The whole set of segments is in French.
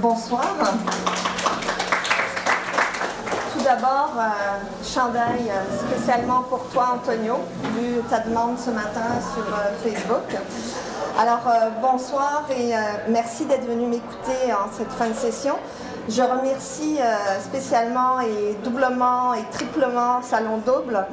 Bonsoir. Tout d'abord, chandail spécialement pour toi, Antonio, vu ta demande ce matin sur Facebook. Alors, bonsoir et merci d'être venu m'écouter en cette fin de session. Je remercie spécialement et doublement et triplement Salon Double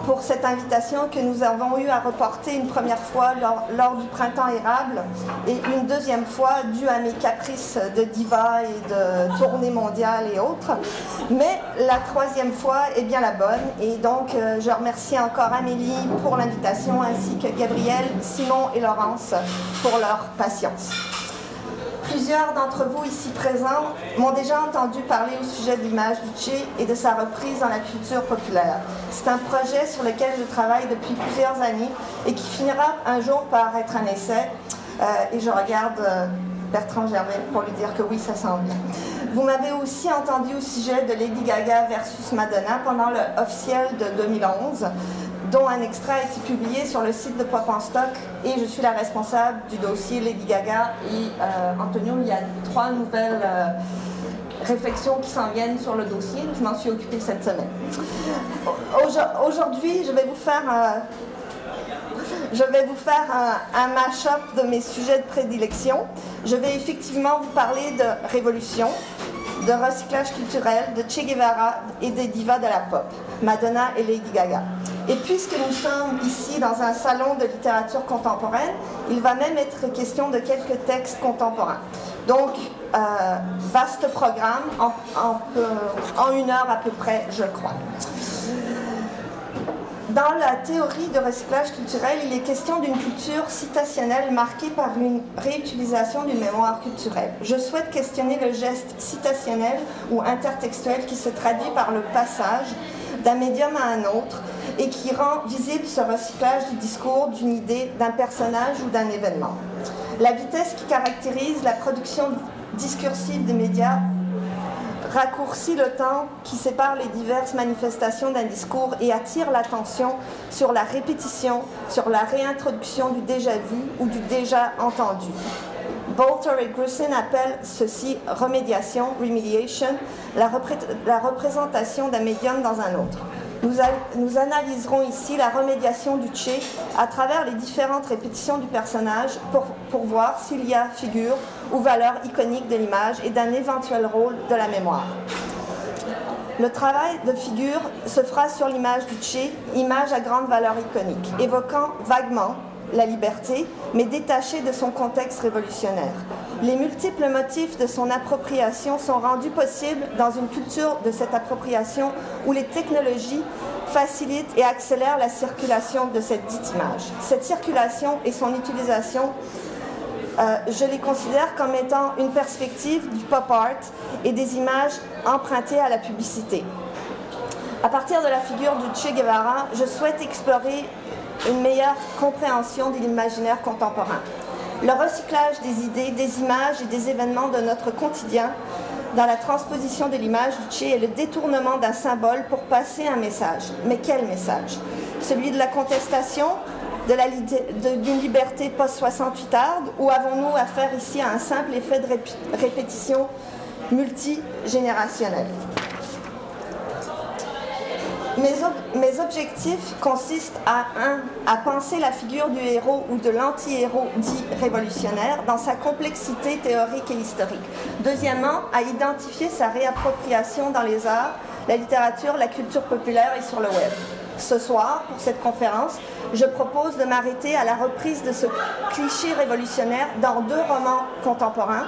pour cette invitation que nous avons eu à reporter une première fois lors du Printemps Érable et une deuxième fois due à mes caprices de diva et de tournée mondiale et autres. Mais la troisième fois est bien la bonne et donc je remercie encore Amélie pour l'invitation ainsi que Gabriel, Simon et Laurence pour leur patience. Plusieurs d'entre vous ici présents m'ont déjà entendu parler au sujet de l'image du Che et de sa reprise dans la culture populaire. C'est un projet sur lequel je travaille depuis plusieurs années et qui finira un jour par être un essai. Et je regarde Bertrand Gervais pour lui dire que oui, ça sent bien. Vous m'avez aussi entendu au sujet de Lady Gaga versus Madonna pendant le officiel de 2011, dont un extrait a été publié sur le site de Pop en Stock et je suis la responsable du dossier Lady Gaga et Antonio, il y a 3 nouvelles réflexions qui s'en viennent sur le dossier, je m'en suis occupée cette semaine. Aujourd'hui, je vais vous faire un mash-up de mes sujets de prédilection. Je vais effectivement vous parler de révolution, de recyclage culturel, de Che Guevara et des divas de la pop, Madonna et Lady Gaga. Et puisque nous sommes ici dans un salon de littérature contemporaine, il va même être question de quelques textes contemporains. Donc, vaste programme, en 1 heure à peu près, je crois. Dans la théorie de recyclage culturel, il est question d'une culture citationnelle marquée par une réutilisation d'une mémoire culturelle. Je souhaite questionner le geste citationnel ou intertextuel qui se traduit par le passage d'un médium à un autre et qui rend visible ce recyclage du discours, d'une idée, d'un personnage ou d'un événement. La vitesse qui caractérise la production discursive des médias raccourcit le temps qui sépare les diverses manifestations d'un discours et attire l'attention sur la répétition, sur la réintroduction du déjà vu ou du déjà entendu. Bolter et Grusin appellent ceci remédiation, remediation, la représentation d'un médium dans un autre. Nous analyserons ici la remédiation du Che à travers les différentes répétitions du personnage pour voir s'il y a figure ou valeur iconique de l'image et d'un éventuel rôle de la mémoire. Le travail de figure se fera sur l'image du Che, image à grande valeur iconique, évoquant vaguement la liberté, mais détachée de son contexte révolutionnaire. Les multiples motifs de son appropriation sont rendus possibles dans une culture de cette appropriation où les technologies facilitent et accélèrent la circulation de cette dite image. Cette circulation et son utilisation, je les considère comme étant une perspective du pop art et des images empruntées à la publicité. À partir de la figure du Che Guevara, je souhaite explorer une meilleure compréhension de l'imaginaire contemporain. Le recyclage des idées, des images et des événements de notre quotidien dans la transposition de l'image du Che est le détournement d'un symbole pour passer un message. Mais quel message? Celui de la contestation, d'une liberté post-68arde, ou avons-nous affaire ici à un simple effet de répétition multigénérationnelle? Mes objectifs consistent à penser la figure du héros ou de l'anti-héros dit révolutionnaire dans sa complexité théorique et historique. Deuxièmement, à identifier sa réappropriation dans les arts, la littérature, la culture populaire et sur le web. Ce soir, pour cette conférence, je propose de m'arrêter à la reprise de ce cliché révolutionnaire dans 2 romans contemporains.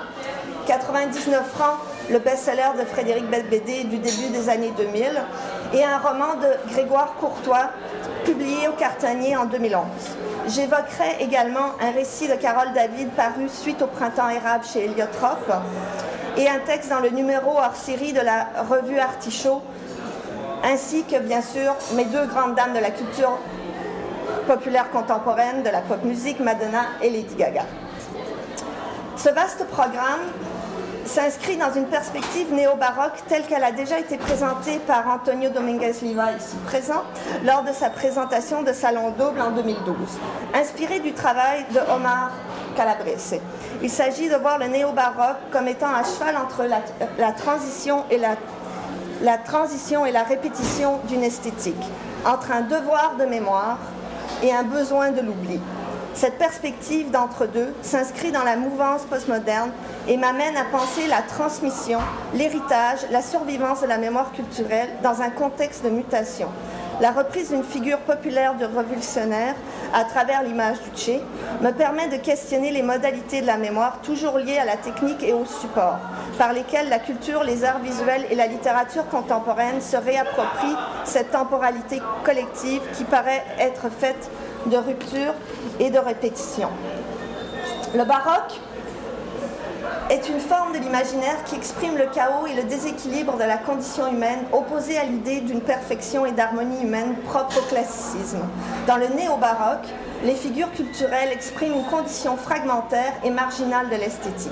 99 francs, le best-seller de Frédéric Beigbeder du début des années 2000, et un roman de Grégoire Courtois, publié au Cartonnier en 2011. J'évoquerai également un récit de Carole David paru suite au Printemps Érable chez Héliotrope, et un texte dans le numéro hors-série de la revue Artichaut, ainsi que, bien sûr, mes 2 grandes dames de la culture populaire contemporaine, de la pop musique, Madonna et Lady Gaga. Ce vaste programme s'inscrit dans une perspective néo-baroque telle qu'elle a déjà été présentée par Antonio Dominguez Liva, ici présent, lors de sa présentation de Salon Double en 2012, inspirée du travail de Omar Calabrese. Il s'agit de voir le néo-baroque comme étant à cheval entre la transition et la répétition d'une esthétique, entre un devoir de mémoire et un besoin de l'oubli. Cette perspective d'entre-deux s'inscrit dans la mouvance postmoderne et m'amène à penser la transmission, l'héritage, la survivance de la mémoire culturelle dans un contexte de mutation. La reprise d'une figure populaire du révolutionnaire à travers l'image du Che me permet de questionner les modalités de la mémoire toujours liées à la technique et au support, par lesquels la culture, les arts visuels et la littérature contemporaine se réapproprient cette temporalité collective qui paraît être faite de rupture et de répétition. Le baroque est une forme de l'imaginaire qui exprime le chaos et le déséquilibre de la condition humaine, opposée à l'idée d'une perfection et d'harmonie humaine propre au classicisme. Dans le néo-baroque, les figures culturelles expriment une condition fragmentaire et marginale de l'esthétique.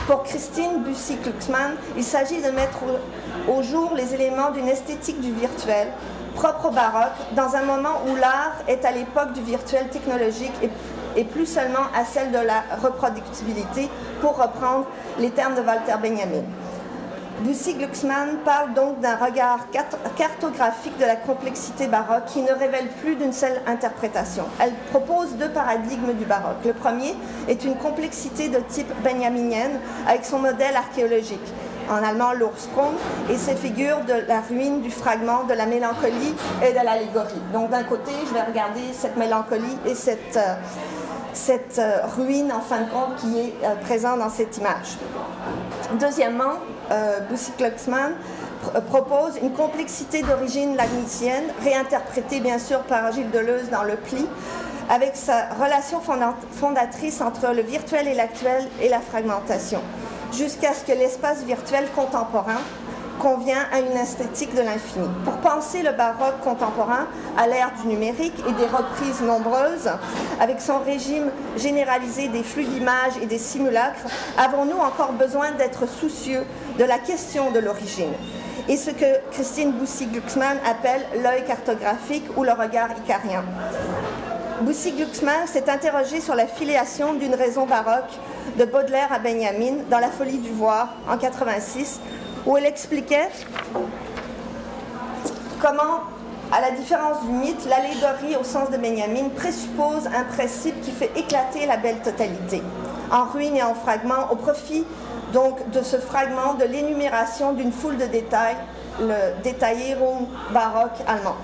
Pour Christine Bussy-Glucksmann, il s'agit de mettre au jour les éléments d'une esthétique du virtuel, propre au baroque, dans un moment où l'art est à l'époque du virtuel technologique et plus seulement à celle de la reproductibilité, pour reprendre les termes de Walter Benjamin. Bussy-Glucksmann parle donc d'un regard cartographique de la complexité baroque qui ne révèle plus d'une seule interprétation. Elle propose deux paradigmes du baroque. Le premier est une complexité de type benjaminienne avec son modèle archéologique, en allemand l'Ursprung, et ses figures de la ruine, du fragment, de la mélancolie et de l'allégorie. Donc d'un côté, je vais regarder cette mélancolie et cette ruine, en fin de compte, qui est présente dans cette image. Deuxièmement, Bussy-Glucksmann propose une complexité d'origine lagnicienne, réinterprétée bien sûr par Gilles Deleuze dans Le Pli, avec sa relation fondatrice entre le virtuel et l'actuel et la fragmentation, jusqu'à ce que l'espace virtuel contemporain convient à une esthétique de l'infini. Pour penser le baroque contemporain à l'ère du numérique et des reprises nombreuses, avec son régime généralisé des flux d'images et des simulacres, avons-nous encore besoin d'être soucieux de la question de l'origine et ce que Christine Bussy-Glucksmann appelle l'œil cartographique ou le regard icarien. Bussy-Glucksmann s'est interrogé sur la filiation d'une raison baroque de Baudelaire à Benjamin dans La folie du voir en 86, où elle expliquait comment, à la différence du mythe, l'allégorie au sens de Benjamin présuppose un principe qui fait éclater la belle totalité, en ruine et en fragments, au profit donc de ce fragment de l'énumération d'une foule de détails, le Detaillierung baroque allemand.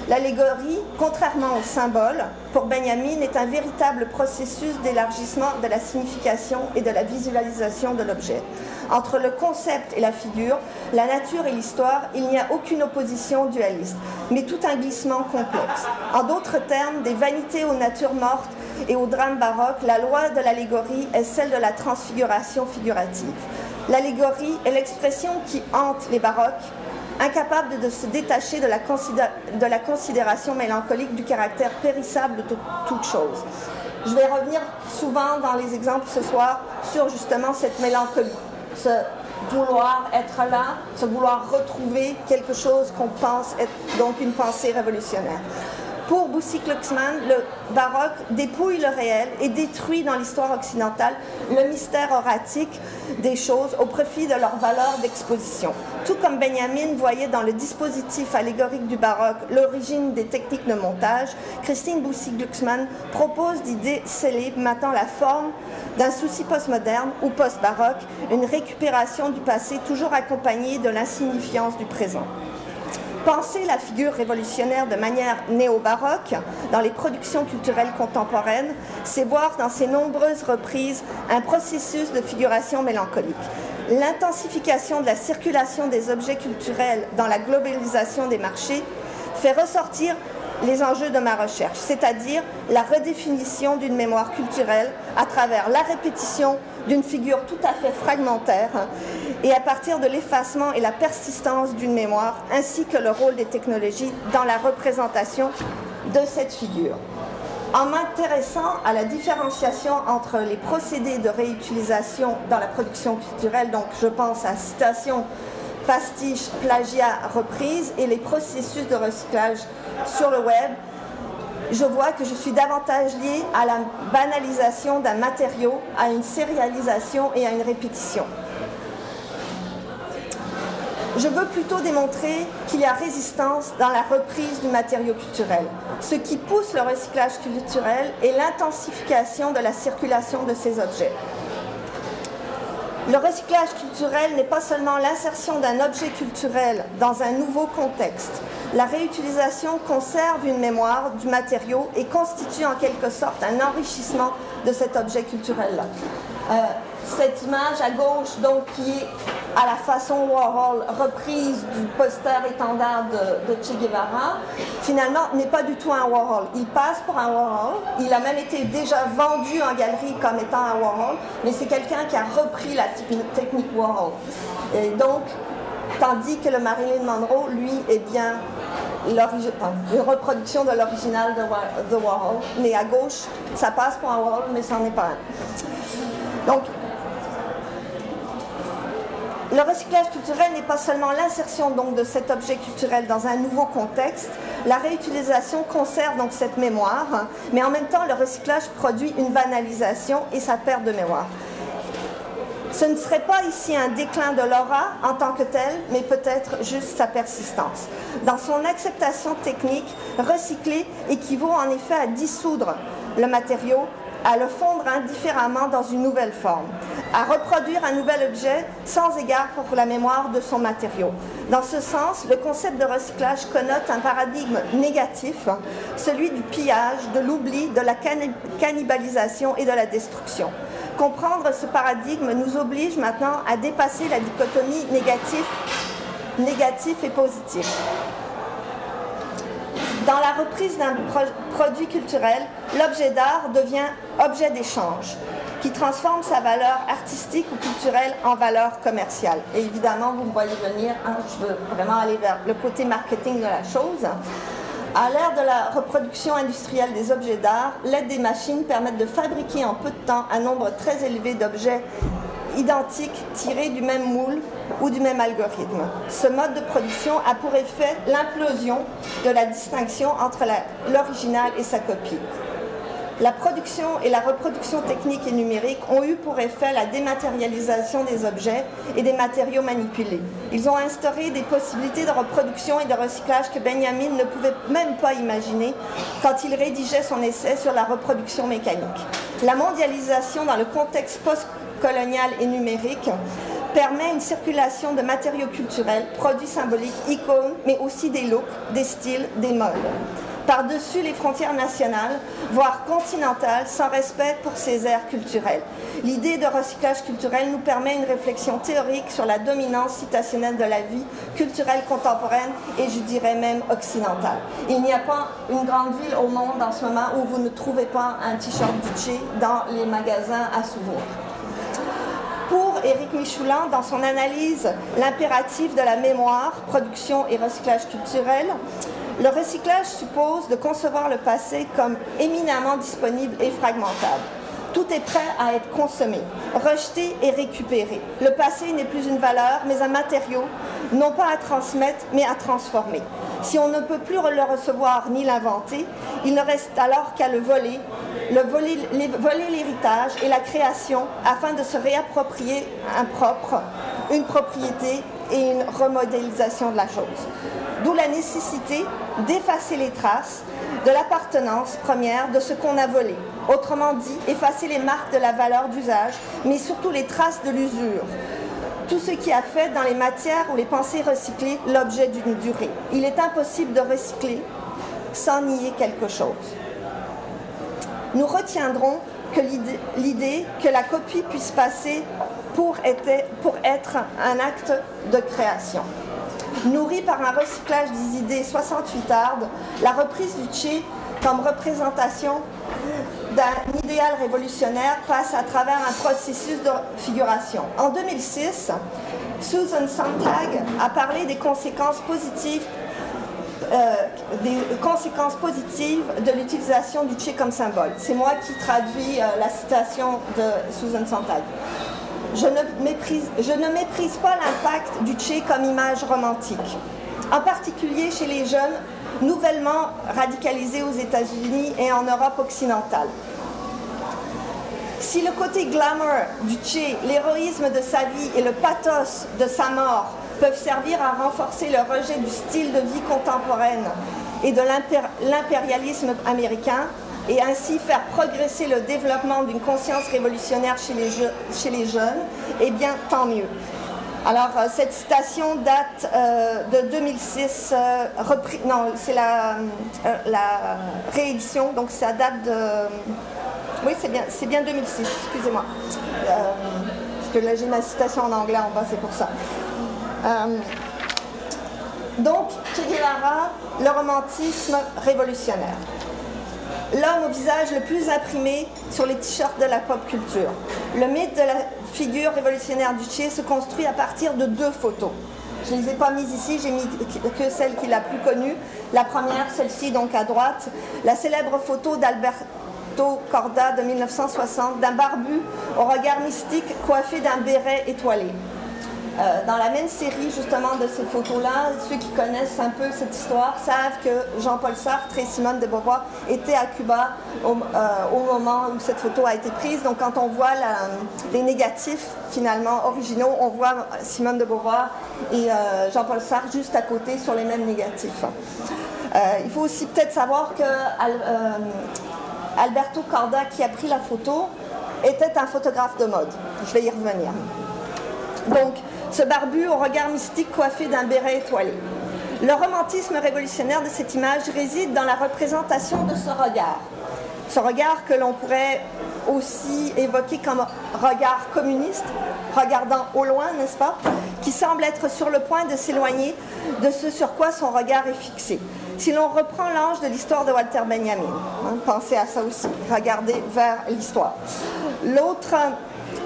L'allégorie, contrairement au symbole, pour Benjamin, est un véritable processus d'élargissement de la signification et de la visualisation de l'objet. Entre le concept et la figure, la nature et l'histoire, il n'y a aucune opposition dualiste, mais tout un glissement complexe. En d'autres termes, des vanités aux natures mortes et au drame baroque, la loi de l'allégorie est celle de la transfiguration figurative. L'allégorie est l'expression qui hante les baroques, incapable de se détacher de la considération mélancolique du caractère périssable de toute chose. Je vais revenir souvent dans les exemples ce soir sur justement cette mélancolie, ce vouloir être là, ce vouloir retrouver quelque chose qu'on pense être donc une pensée révolutionnaire. Pour Bussy-Glucksmann, le baroque dépouille le réel et détruit dans l'histoire occidentale le mystère oratique des choses au profit de leur valeur d'exposition. Tout comme Benjamin voyait dans le dispositif allégorique du baroque l'origine des techniques de montage, Christine Bussy-Glucksmann propose d'y déceler maintenant la forme d'un souci postmoderne ou post-baroque, une récupération du passé toujours accompagnée de l'insignifiance du présent. Penser la figure révolutionnaire de manière néo-baroque dans les productions culturelles contemporaines, c'est voir dans ses nombreuses reprises un processus de figuration mélancolique. L'intensification de la circulation des objets culturels dans la globalisation des marchés fait ressortir les enjeux de ma recherche, c'est-à-dire la redéfinition d'une mémoire culturelle à travers la répétition d'une figure tout à fait fragmentaire et à partir de l'effacement et la persistance d'une mémoire, ainsi que le rôle des technologies dans la représentation de cette figure. En m'intéressant à la différenciation entre les procédés de réutilisation dans la production culturelle, donc je pense à citation, pastiche, plagiat, reprise, et les processus de recyclage sur le web, je vois que je suis davantage liée à la banalisation d'un matériau, à une sérialisation et à une répétition. Je veux plutôt démontrer qu'il y a résistance dans la reprise du matériau culturel. Ce qui pousse le recyclage culturel est l'intensification de la circulation de ces objets. Le recyclage culturel n'est pas seulement l'insertion d'un objet culturel dans un nouveau contexte. La réutilisation conserve une mémoire du matériau et constitue en quelque sorte un enrichissement de cet objet culturel-là. Cette image à gauche, donc, qui est à la façon Warhol, reprise du poster étendard de Che Guevara, finalement n'est pas du tout un Warhol. Il passe pour un Warhol, il a même été déjà vendu en galerie comme étant un Warhol, mais c'est quelqu'un qui a repris la technique Warhol. Et donc, tandis que le Marilyn Monroe, lui, est bien une reproduction de l'original de Warhol, mais à gauche, ça passe pour un Warhol, mais ça n'en est pas un. Donc, le recyclage culturel n'est pas seulement l'insertion donc de cet objet culturel dans un nouveau contexte, la réutilisation conserve donc cette mémoire, mais en même temps le recyclage produit une banalisation et sa perte de mémoire. Ce ne serait pas ici un déclin de l'aura en tant que tel, mais peut-être juste sa persistance. Dans son acceptation technique, recycler équivaut en effet à dissoudre le matériau, à le fondre indifféremment dans une nouvelle forme, à reproduire un nouvel objet sans égard pour la mémoire de son matériau. Dans ce sens, le concept de recyclage connote un paradigme négatif, celui du pillage, de l'oubli, de la cannibalisation et de la destruction. Comprendre ce paradigme nous oblige maintenant à dépasser la dichotomie négatif et positif. Dans la reprise d'un produit culturel, l'objet d'art devient objet d'échange, qui transforme sa valeur artistique ou culturelle en valeur commerciale. Et évidemment, vous me voyez venir, hein, je veux vraiment aller vers le côté marketing de la chose. À l'ère de la reproduction industrielle des objets d'art, l'aide des machines permettent de fabriquer en peu de temps un nombre très élevé d'objets identiques tirés du même moule ou du même algorithme. Ce mode de production a pour effet l'implosion de la distinction entre l'original et sa copie. La production et la reproduction technique et numérique ont eu pour effet la dématérialisation des objets et des matériaux manipulés. Ils ont instauré des possibilités de reproduction et de recyclage que Benjamin ne pouvait même pas imaginer quand il rédigeait son essai sur la reproduction mécanique. La mondialisation dans le contexte post-colonial et numérique permet une circulation de matériaux culturels, produits symboliques, icônes, mais aussi des looks, des styles, des modes. Par-dessus les frontières nationales, voire continentales, sans respect pour ces aires culturelles. L'idée de recyclage culturel nous permet une réflexion théorique sur la dominance citationnelle de la vie culturelle contemporaine et je dirais même occidentale. Il n'y a pas une grande ville au monde en ce moment où vous ne trouvez pas un t-shirt du Che dans les magasins à souvenirs. Pour Éric Michoulin, dans son analyse « L'impératif de la mémoire, production et recyclage culturel », le recyclage suppose de concevoir le passé comme éminemment disponible et fragmentable. Tout est prêt à être consommé, rejeté et récupéré. Le passé n'est plus une valeur, mais un matériau, non pas à transmettre, mais à transformer. Si on ne peut plus le recevoir ni l'inventer, il ne reste alors qu'à voler l'héritage et la création afin de se réapproprier une propriété et une remodélisation de la chose. D'où la nécessité d'effacer les traces de l'appartenance première de ce qu'on a volé. Autrement dit, effacer les marques de la valeur d'usage, mais surtout les traces de l'usure. Tout ce qui a fait dans les matières ou les pensées recyclées l'objet d'une durée. Il est impossible de recycler sans nier quelque chose. Nous retiendrons que l'idée que la copie puisse passer pour être un acte de création. Nourrie par un recyclage des idées 68ardes, la reprise du Che comme représentation d'un idéal révolutionnaire passe à travers un processus de figuration. En 2006, Susan Sontag a parlé des conséquences positives des conséquences positives de l'utilisation du Che comme symbole. C'est moi qui traduis la citation de Susan Sontag. Je ne méprise pas l'impact du Che comme image romantique, en particulier chez les jeunes nouvellement radicalisés aux États-Unis et en Europe occidentale. Si le côté glamour du Che, l'héroïsme de sa vie et le pathos de sa mort peuvent servir à renforcer le rejet du style de vie contemporaine et de l'impérialisme américain, et ainsi faire progresser le développement d'une conscience révolutionnaire chez les jeunes, eh bien, tant mieux. Alors, cette citation date de 2006, non, c'est la réédition, donc ça date de... Oui, c'est bien 2006, excusez-moi. Parce que là, j'ai ma citation en anglais en bas, c'est pour ça. Donc, Che Guevara, le romantisme révolutionnaire. L'homme au visage le plus imprimé sur les t-shirts de la pop culture. Le mythe de la figure révolutionnaire du Che se construit à partir de 2 photos. Je ne les ai pas mises ici, j'ai mis que celle qui est la plus connue. La première, celle-ci donc à droite, la célèbre photo d'Alberto Corda de 1960, d'un barbu au regard mystique coiffé d'un béret étoilé. Dans la même série justement de ces photos-là, ceux qui connaissent un peu cette histoire savent que Jean-Paul Sartre et Simone de Beauvoir étaient à Cuba au moment où cette photo a été prise. Donc quand on voit les négatifs finalement originaux, on voit Simone de Beauvoir et Jean-Paul Sartre juste à côté sur les mêmes négatifs. Il faut aussi peut-être savoir que Alberto Corda, qui a pris la photo, était un photographe de mode. Je vais y revenir. Donc, ce barbu au regard mystique coiffé d'un béret étoilé. Le romantisme révolutionnaire de cette image réside dans la représentation de ce regard. Ce regard que l'on pourrait aussi évoquer comme regard communiste, regardant au loin, n'est-ce pas, qui semble être sur le point de s'éloigner de ce sur quoi son regard est fixé. Si l'on reprend l'ange de l'histoire de Walter Benjamin, pensez à ça aussi, regardez vers l'histoire.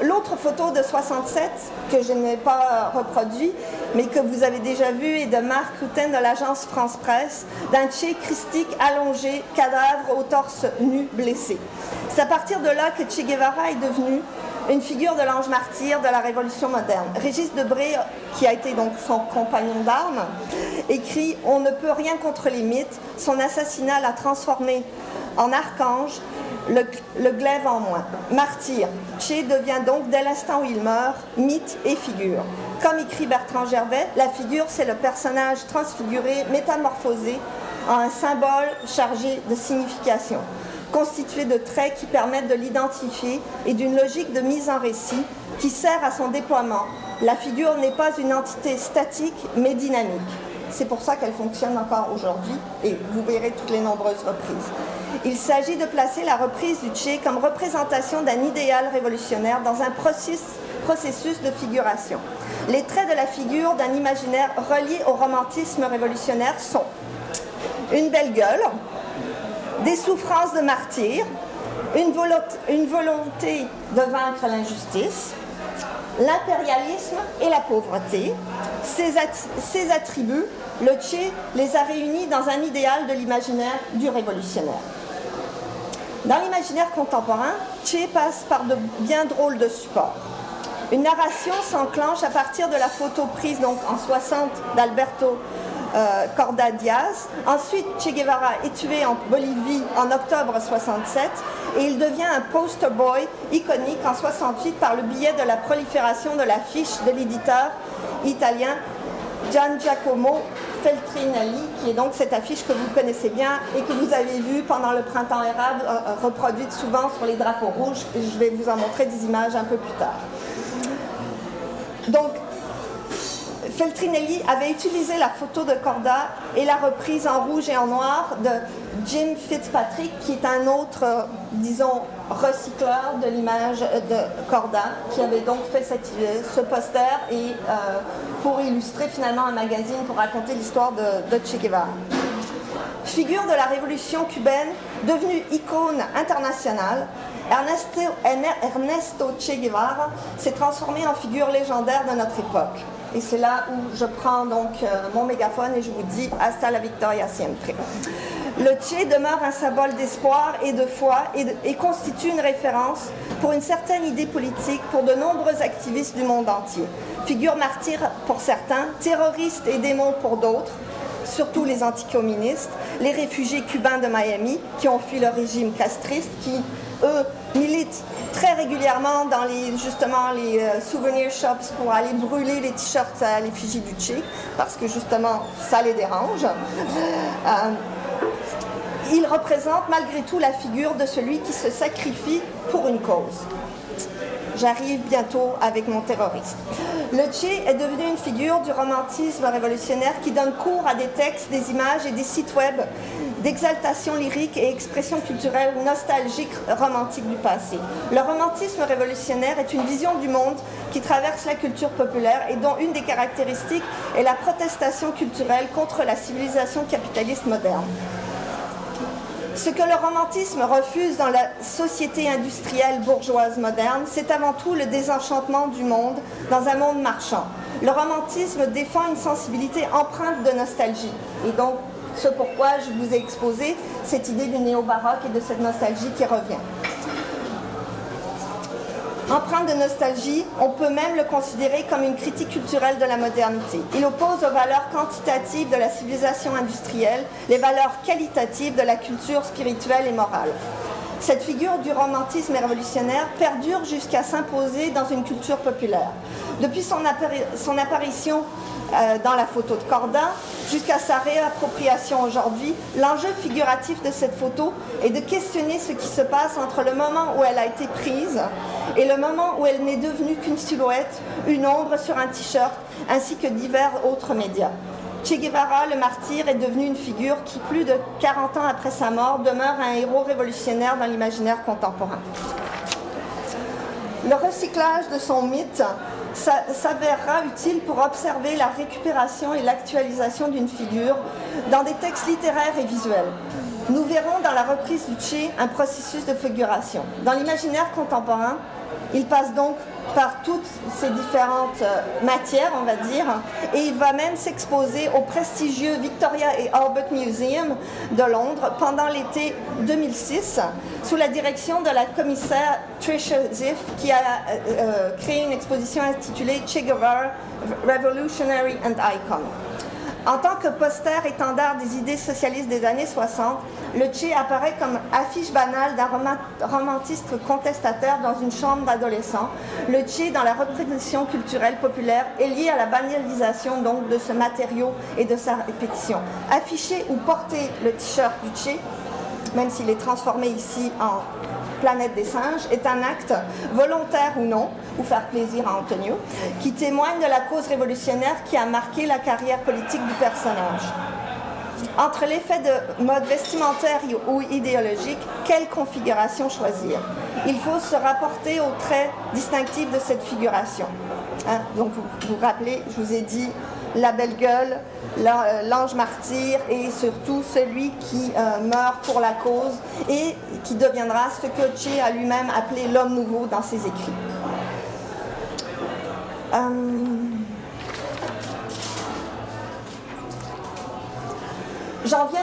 L'autre photo de 67, que je n'ai pas reproduit, mais que vous avez déjà vue, est de Marc Rutten de l'agence France Presse, d'un Che christique allongé, cadavre au torse nu, blessé. C'est à partir de là que Che Guevara est devenu une figure de l'ange martyr de la révolution moderne. Régis Debray, qui a été donc son compagnon d'armes, écrit « On ne peut rien contre les mythes, son assassinat l'a transformé en archange, le glaive en moins. Martyr, Che devient donc, dès l'instant où il meurt, mythe et figure. Comme écrit Bertrand Gervais, la figure, c'est le personnage transfiguré, métamorphosé, en un symbole chargé de signification, constitué de traits qui permettent de l'identifier et d'une logique de mise en récit qui sert à son déploiement. La figure n'est pas une entité statique, mais dynamique. C'est pour ça qu'elle fonctionne encore aujourd'hui, et vous verrez toutes les nombreuses reprises. Il s'agit de placer la reprise du Che comme représentation d'un idéal révolutionnaire dans un processus de figuration. Les traits de la figure d'un imaginaire relié au romantisme révolutionnaire sont une belle gueule, des souffrances de martyr, une volonté de vaincre l'injustice, l'impérialisme et la pauvreté. Ces attributs, le Che les a réunis dans un idéal de l'imaginaire du révolutionnaire. Dans l'imaginaire contemporain, Che passe par de bien drôles de supports. Une narration s'enclenche à partir de la photo prise donc en 60 d'Alberto Corda Diaz. Ensuite, Che Guevara est tué en Bolivie en octobre 67 et il devient un poster boy iconique en 68 par le biais de la prolifération de l'affiche de l'éditeur italien Gian Giacomo Feltrinelli, qui est donc cette affiche que vous connaissez bien et que vous avez vue pendant le printemps érable, reproduite souvent sur les drapeaux rouges. Je vais vous en montrer des images un peu plus tard. Donc, Feltrinelli avait utilisé la photo de Corda et la reprise en rouge et en noir de Jim Fitzpatrick, qui est un autre, disons, recycleur de l'image de Corda, qui avait donc fait ce poster et, pour illustrer finalement un magazine pour raconter l'histoire de Che Guevara. Figure de la révolution cubaine, devenue icône internationale, Ernesto Che Guevara s'est transformé en figure légendaire de notre époque. Et c'est là où je prends donc mon mégaphone et je vous dis hasta la victoria siempre. Le Che demeure un symbole d'espoir et de foi et constitue une référence pour une certaine idée politique pour de nombreux activistes du monde entier. Figure martyr pour certains, terroriste et démon pour d'autres, surtout les anticommunistes, les réfugiés cubains de Miami qui ont fui le régime castriste, qui, eux, militent très régulièrement dans les souvenir shops pour aller brûler les t-shirts à l'effigie du Che, parce que justement, ça les dérange. Il représente malgré tout la figure de celui qui se sacrifie pour une cause. J'arrive bientôt avec mon terroriste. Le Che est devenu une figure du romantisme révolutionnaire qui donne cours à des textes, des images et des sites web d'exaltation lyrique et expression culturelle nostalgique romantique du passé. Le romantisme révolutionnaire est une vision du monde qui traverse la culture populaire et dont une des caractéristiques est la protestation culturelle contre la civilisation capitaliste moderne. Ce que le romantisme refuse dans la société industrielle bourgeoise moderne, c'est avant tout le désenchantement du monde dans un monde marchand. Le romantisme défend une sensibilité empreinte de nostalgie. Et donc, ce pourquoi je vous ai exposé cette idée du néo-baroque et de cette nostalgie qui revient. Empreinte de nostalgie, on peut même le considérer comme une critique culturelle de la modernité. Il oppose aux valeurs quantitatives de la civilisation industrielle les valeurs qualitatives de la culture spirituelle et morale. Cette figure du romantisme révolutionnaire perdure jusqu'à s'imposer dans une culture populaire. Depuis son apparition dans la photo de Cordin jusqu'à sa réappropriation aujourd'hui, l'enjeu figuratif de cette photo est de questionner ce qui se passe entre le moment où elle a été prise et le moment où elle n'est devenue qu'une silhouette, une ombre sur un t-shirt, ainsi que divers autres médias. Che Guevara, le martyr, est devenu une figure qui, plus de 40 ans après sa mort, demeure un héros révolutionnaire dans l'imaginaire contemporain. Le recyclage de son mythe s'avérera utile pour observer la récupération et l'actualisation d'une figure dans des textes littéraires et visuels. Nous verrons dans la reprise du Che un processus de figuration. Dans l'imaginaire contemporain, il passe donc par toutes ces différentes matières, on va dire, et il va même s'exposer au prestigieux Victoria et Albert Museum de Londres pendant l'été 2006, sous la direction de la commissaire Tricia Ziff, qui a créé une exposition intitulée Che Guevara, Revolutionary and Icon. En tant que poster étendard des idées socialistes des années 60, le Che apparaît comme affiche banale d'un romantiste contestataire dans une chambre d'adolescents. Le Che, dans la reproduction culturelle populaire, est lié à la banalisation donc de ce matériau et de sa répétition. Afficher ou porter le t-shirt du Che, même s'il est transformé ici en Planète des singes, est un acte, volontaire ou non, ou faire plaisir à Antonio, qui témoigne de la cause révolutionnaire qui a marqué la carrière politique du personnage. Entre l'effet de mode vestimentaire ou idéologique, quelle configuration choisir? Il faut se rapporter aux traits distinctifs de cette figuration. Hein? Donc vous vous rappelez, je vous ai dit la belle gueule, l'ange martyr et surtout celui qui meurt pour la cause et qui deviendra ce que Che a lui-même appelé l'homme nouveau dans ses écrits. J'en viens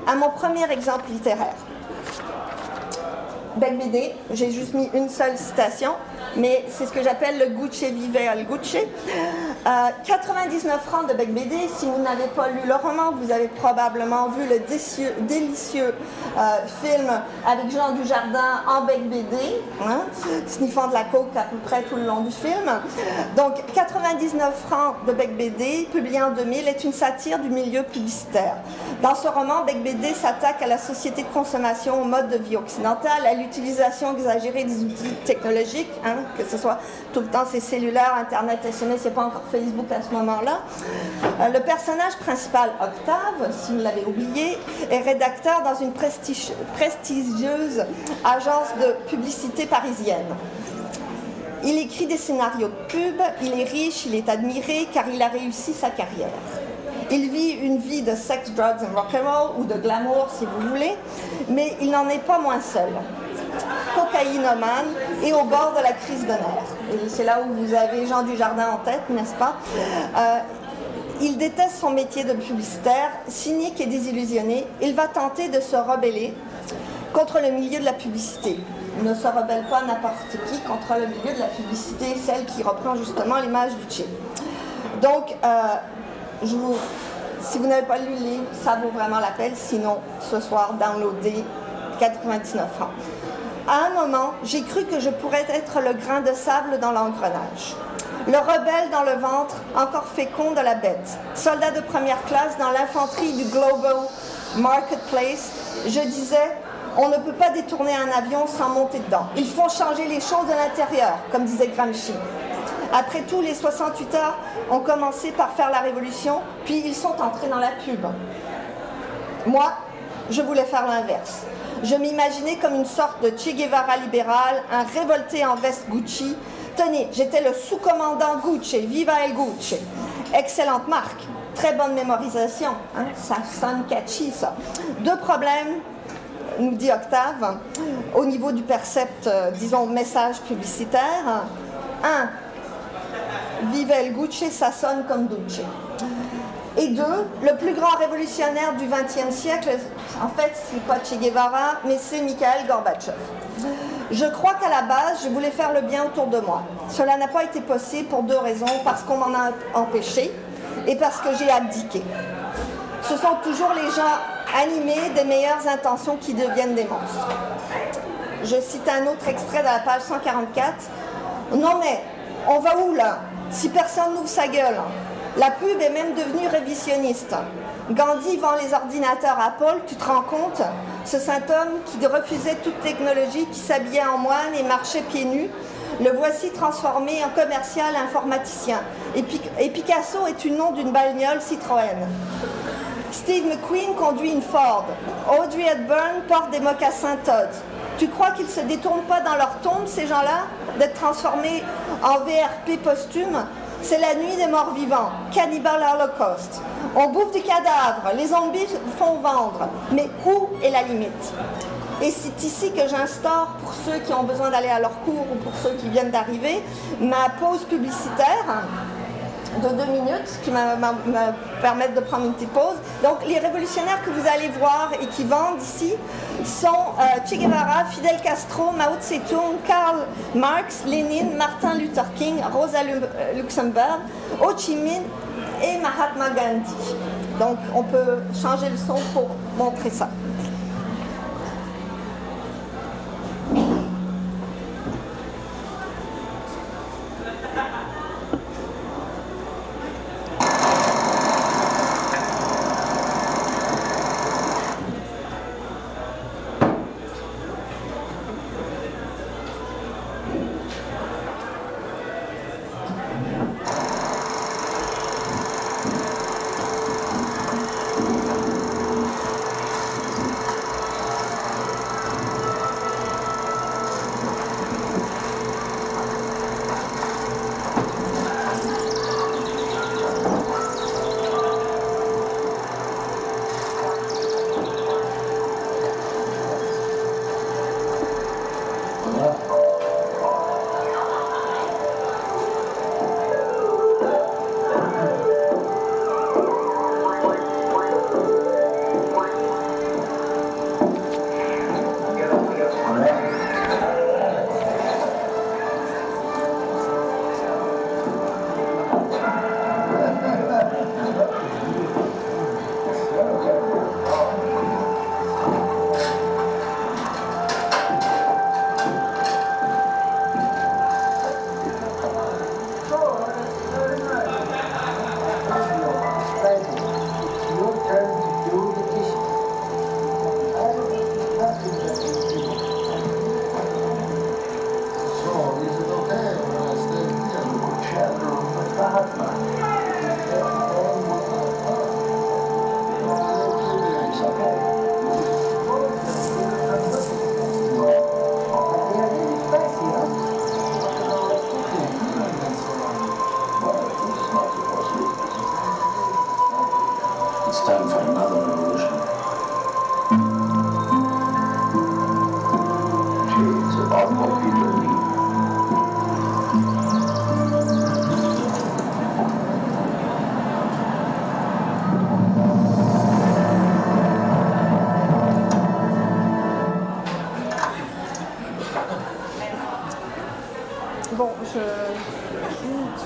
à mon premier exemple littéraire. Beck BD, j'ai juste mis une seule citation, mais c'est ce que j'appelle le Gucce Vive al Gucce. 99 francs de Beck BD. Si vous n'avez pas lu le roman, vous avez probablement vu le délicieux film avec Jean Dujardin en Beck BD, hein, sniffant de la coke à peu près tout le long du film. Donc 99 francs de Beck BD, publié en 2000, est une satire du milieu publicitaire. Dans ce roman, Beck BD s'attaque à la société de consommation, au mode de vie occidental, à l'utilisation exagérée des outils technologiques, hein, que ce soit tout le temps ces cellulaires, Internet, SMS, il n'y a pas encore Facebook à ce moment-là. Le personnage principal, Octave, si vous l'avez oublié, est rédacteur dans une prestigieuse agence de publicité parisienne. Il écrit des scénarios de pub, il est riche, il est admiré car il a réussi sa carrière. Il vit une vie de sex, drugs and rock'n'roll ou de glamour si vous voulez, mais il n'en est pas moins seul. Cocaïnomane et au bord de la crise de nerfs. Et c'est là où vous avez Jean Dujardin en tête, n'est-ce pas? Il déteste son métier de publicitaire, cynique et désillusionné. Il va tenter de se rebeller contre le milieu de la publicité. Il ne se rebelle pas n'importe qui contre le milieu de la publicité, celle qui reprend justement l'image du Che. Donc, si vous n'avez pas lu le livre, ça vaut vraiment la peine. Sinon, ce soir, downloadez 99 francs. À un moment, j'ai cru que je pourrais être le grain de sable dans l'engrenage. Le rebelle dans le ventre, encore fécond de la bête. Soldat de première classe dans l'infanterie du Global Marketplace, je disais, on ne peut pas détourner un avion sans monter dedans. Il faut changer les choses de l'intérieur, comme disait Gramsci. Après tout, les 68 heures ont commencé par faire la révolution, puis ils sont entrés dans la pub. Moi, je voulais faire l'inverse. Je m'imaginais comme une sorte de Che Guevara libéral, un révolté en veste Gucci. Tenez, j'étais le sous-commandant Gucci, viva el Gucci. Excellente marque, très bonne mémorisation, hein? Ça sonne catchy ça. Deux problèmes, nous dit Octave, au niveau du percept, disons, message publicitaire. Un, viva el Gucci, ça sonne comme Duce. Et deux, le plus grand révolutionnaire du XXe siècle, en fait, c'est pas Che Guevara, mais c'est Mikhail Gorbatchev. Je crois qu'à la base, je voulais faire le bien autour de moi. Cela n'a pas été possible pour deux raisons, parce qu'on m'en a empêché et parce que j'ai abdiqué. Ce sont toujours les gens animés des meilleures intentions qui deviennent des monstres. Je cite un autre extrait de la page 144. Non mais, on va où là? Si personne n'ouvre sa gueule. La pub est même devenue révisionniste. Gandhi vend les ordinateurs Apple, tu te rends compte? Ce saint homme qui refusait toute technologie, qui s'habillait en moine et marchait pieds nus, le voici transformé en commercial informaticien. Et Picasso est du nom d'une bagnole Citroën. Steve McQueen conduit une Ford. Audrey Hepburn porte des mocassins Todd. Tu crois qu'ils ne se détournent pas dans leur tombe, ces gens-là, d'être transformés en VRP posthume? C'est la nuit des morts vivants, Cannibal Holocaust. On bouffe des cadavres, les zombies font vendre. Mais où est la limite? Et c'est ici que j'instaure, pour ceux qui ont besoin d'aller à leur cours ou pour ceux qui viennent d'arriver, ma pause publicitaire de 2 minutes qui me permettent de prendre une petite pause. Donc les révolutionnaires que vous allez voir et qui vendent ici sont Che Guevara, Fidel Castro, Mao Tse-tung, Karl Marx, Lénine, Martin Luther King, Rosa Luxemburg, Ho Chi Minh et Mahatma Gandhi. Donc on peut changer le son pour montrer ça.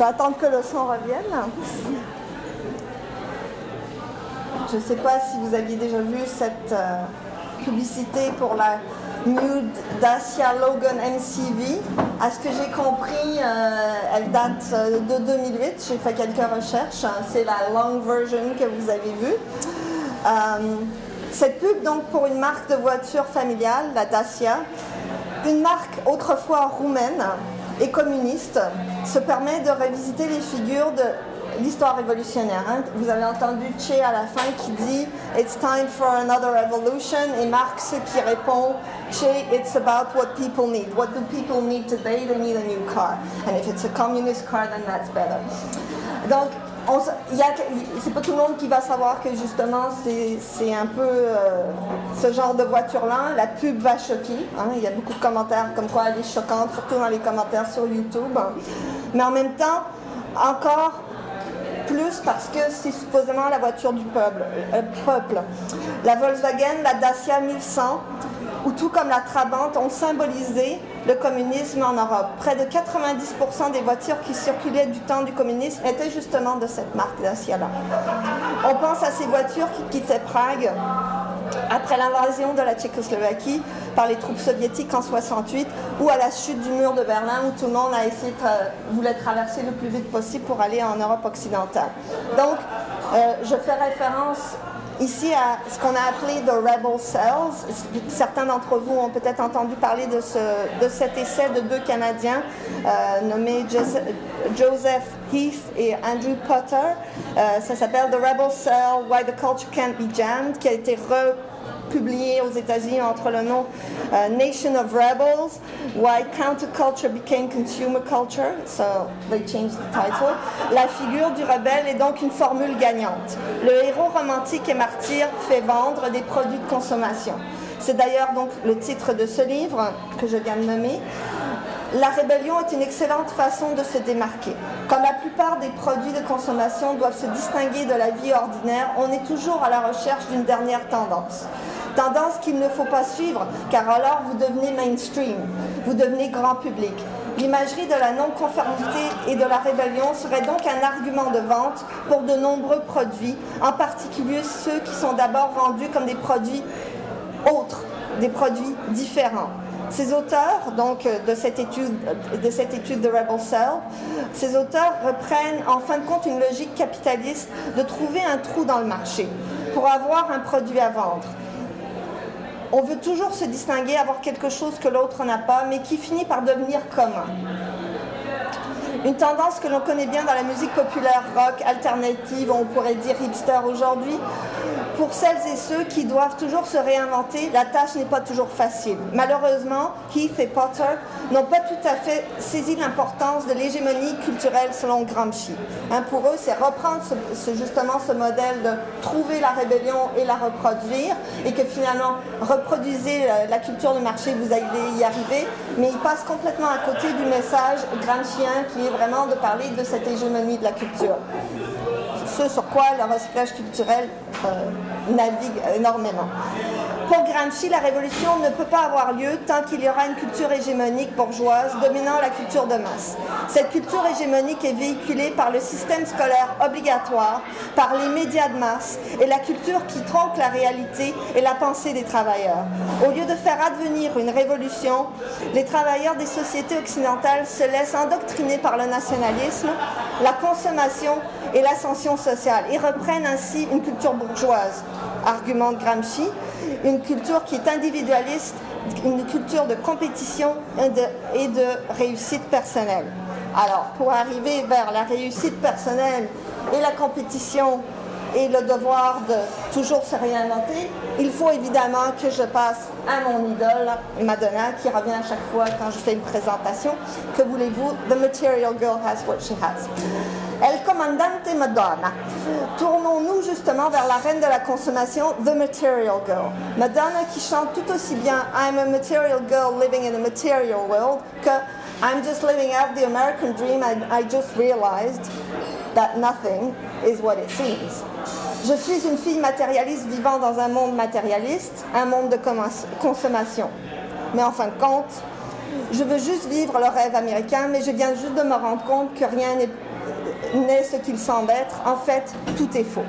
vais attendre que le son revienne. Je ne sais pas si vous aviez déjà vu cette publicité pour la New Dacia Logan MCV. À ce que j'ai compris, elle date de 2008. J'ai fait quelques recherches. C'est la long version que vous avez vue. Cette pub, donc, pour une marque de voiture familiale, la Dacia, une marque autrefois roumaine et communiste, se permet de revisiter les figures de l'histoire révolutionnaire. Hein. Vous avez entendu Che à la fin qui dit « It's time for another revolution » et Marx qui répond « Che, it's about what people need. What do people need today? They need a new car. And if it's a communist car, then that's better. » Donc, c'est pas tout le monde qui va savoir que justement c'est un peu ce genre de voiture-là. La pub va choquer. Hein. Il y a beaucoup de commentaires comme quoi elle est choquante, surtout dans les commentaires sur YouTube. Mais en même temps, encore plus parce que c'est supposément la voiture du peuple. La Volkswagen, la Dacia 1100, ou tout comme la Trabant, ont symbolisé le communisme en Europe. Près de 90% des voitures qui circulaient du temps du communisme étaient justement de cette marque Dacia-là. On pense à ces voitures qui quittaient Prague après l'invasion de la Tchécoslovaquie par les troupes soviétiques en 1968 ou à la chute du mur de Berlin où tout le monde a essayé voulait traverser le plus vite possible pour aller en Europe occidentale. Donc, je fais référence ici à ce qu'on a appelé The Rebel Cells. Certains d'entre vous ont peut-être entendu parler de cet essai de deux Canadiens nommés Joseph Heath et Andrew Potter. Ça s'appelle The Rebel Cell, Why the Culture Can't Be Jammed, qui a été publié aux États-Unis entre le nom Nation of Rebels, Why Counterculture Became Consumer Culture, so they changed the title. La figure du rebelle est donc une formule gagnante. Le héros romantique et martyr fait vendre des produits de consommation. C'est d'ailleurs donc le titre de ce livre que je viens de nommer. La rébellion est une excellente façon de se démarquer. Comme la plupart des produits de consommation doivent se distinguer de la vie ordinaire, on est toujours à la recherche d'une dernière tendance. Tendance qu'il ne faut pas suivre, car alors vous devenez mainstream, vous devenez grand public. L'imagerie de la non-conformité et de la rébellion serait donc un argument de vente pour de nombreux produits, en particulier ceux qui sont d'abord vendus comme des produits autres, des produits différents. Ces auteurs, donc, de cette étude de Rebel Cell, ces auteurs reprennent en fin de compte une logique capitaliste de trouver un trou dans le marché pour avoir un produit à vendre. On veut toujours se distinguer, avoir quelque chose que l'autre n'a pas, mais qui finit par devenir commun. Une tendance que l'on connaît bien dans la musique populaire rock, alternative, on pourrait dire hipster aujourd'hui. Pour celles et ceux qui doivent toujours se réinventer, la tâche n'est pas toujours facile. Malheureusement, Heath et Potter n'ont pas tout à fait saisi l'importance de l'hégémonie culturelle selon Gramsci. Hein, pour eux, c'est reprendre justement ce modèle de trouver la rébellion et la reproduire, et que finalement, reproduisez la culture de marché, vous allez y arriver, mais ils passent complètement à côté du message gramscien qui est vraiment de parler de cette hégémonie de la culture. Ce sur quoi le recyclage culturel navigue énormément. Pour Gramsci, la révolution ne peut pas avoir lieu tant qu'il y aura une culture hégémonique bourgeoise dominant la culture de masse. Cette culture hégémonique est véhiculée par le système scolaire obligatoire, par les médias de masse et la culture qui tronque la réalité et la pensée des travailleurs. Au lieu de faire advenir une révolution, les travailleurs des sociétés occidentales se laissent endoctriner par le nationalisme, la consommation et l'ascension sociale et reprennent ainsi une culture bourgeoise, argumente Gramsci, une culture qui est individualiste, une culture de compétition et de réussite personnelle. Alors, pour arriver vers la réussite personnelle et la compétition et le devoir de toujours se réinventer, il faut évidemment que je passe à mon idole, Madonna, qui revient à chaque fois quand je fais une présentation. Que voulez-vous? The material girl has what she has. El Comandante Madonna. Tournons-nous justement vers la reine de la consommation, The Material Girl. Madonna qui chante tout aussi bien I'm a material girl living in a material world que I'm just living out the American dream and I just realized that nothing is what it seems. Je suis une fille matérialiste vivant dans un monde matérialiste, un monde de consommation. Mais en fin de compte, je veux juste vivre le rêve américain, mais je viens juste de me rendre compte que rien n'est n'est ce qu'il semble être. En fait, tout est faux.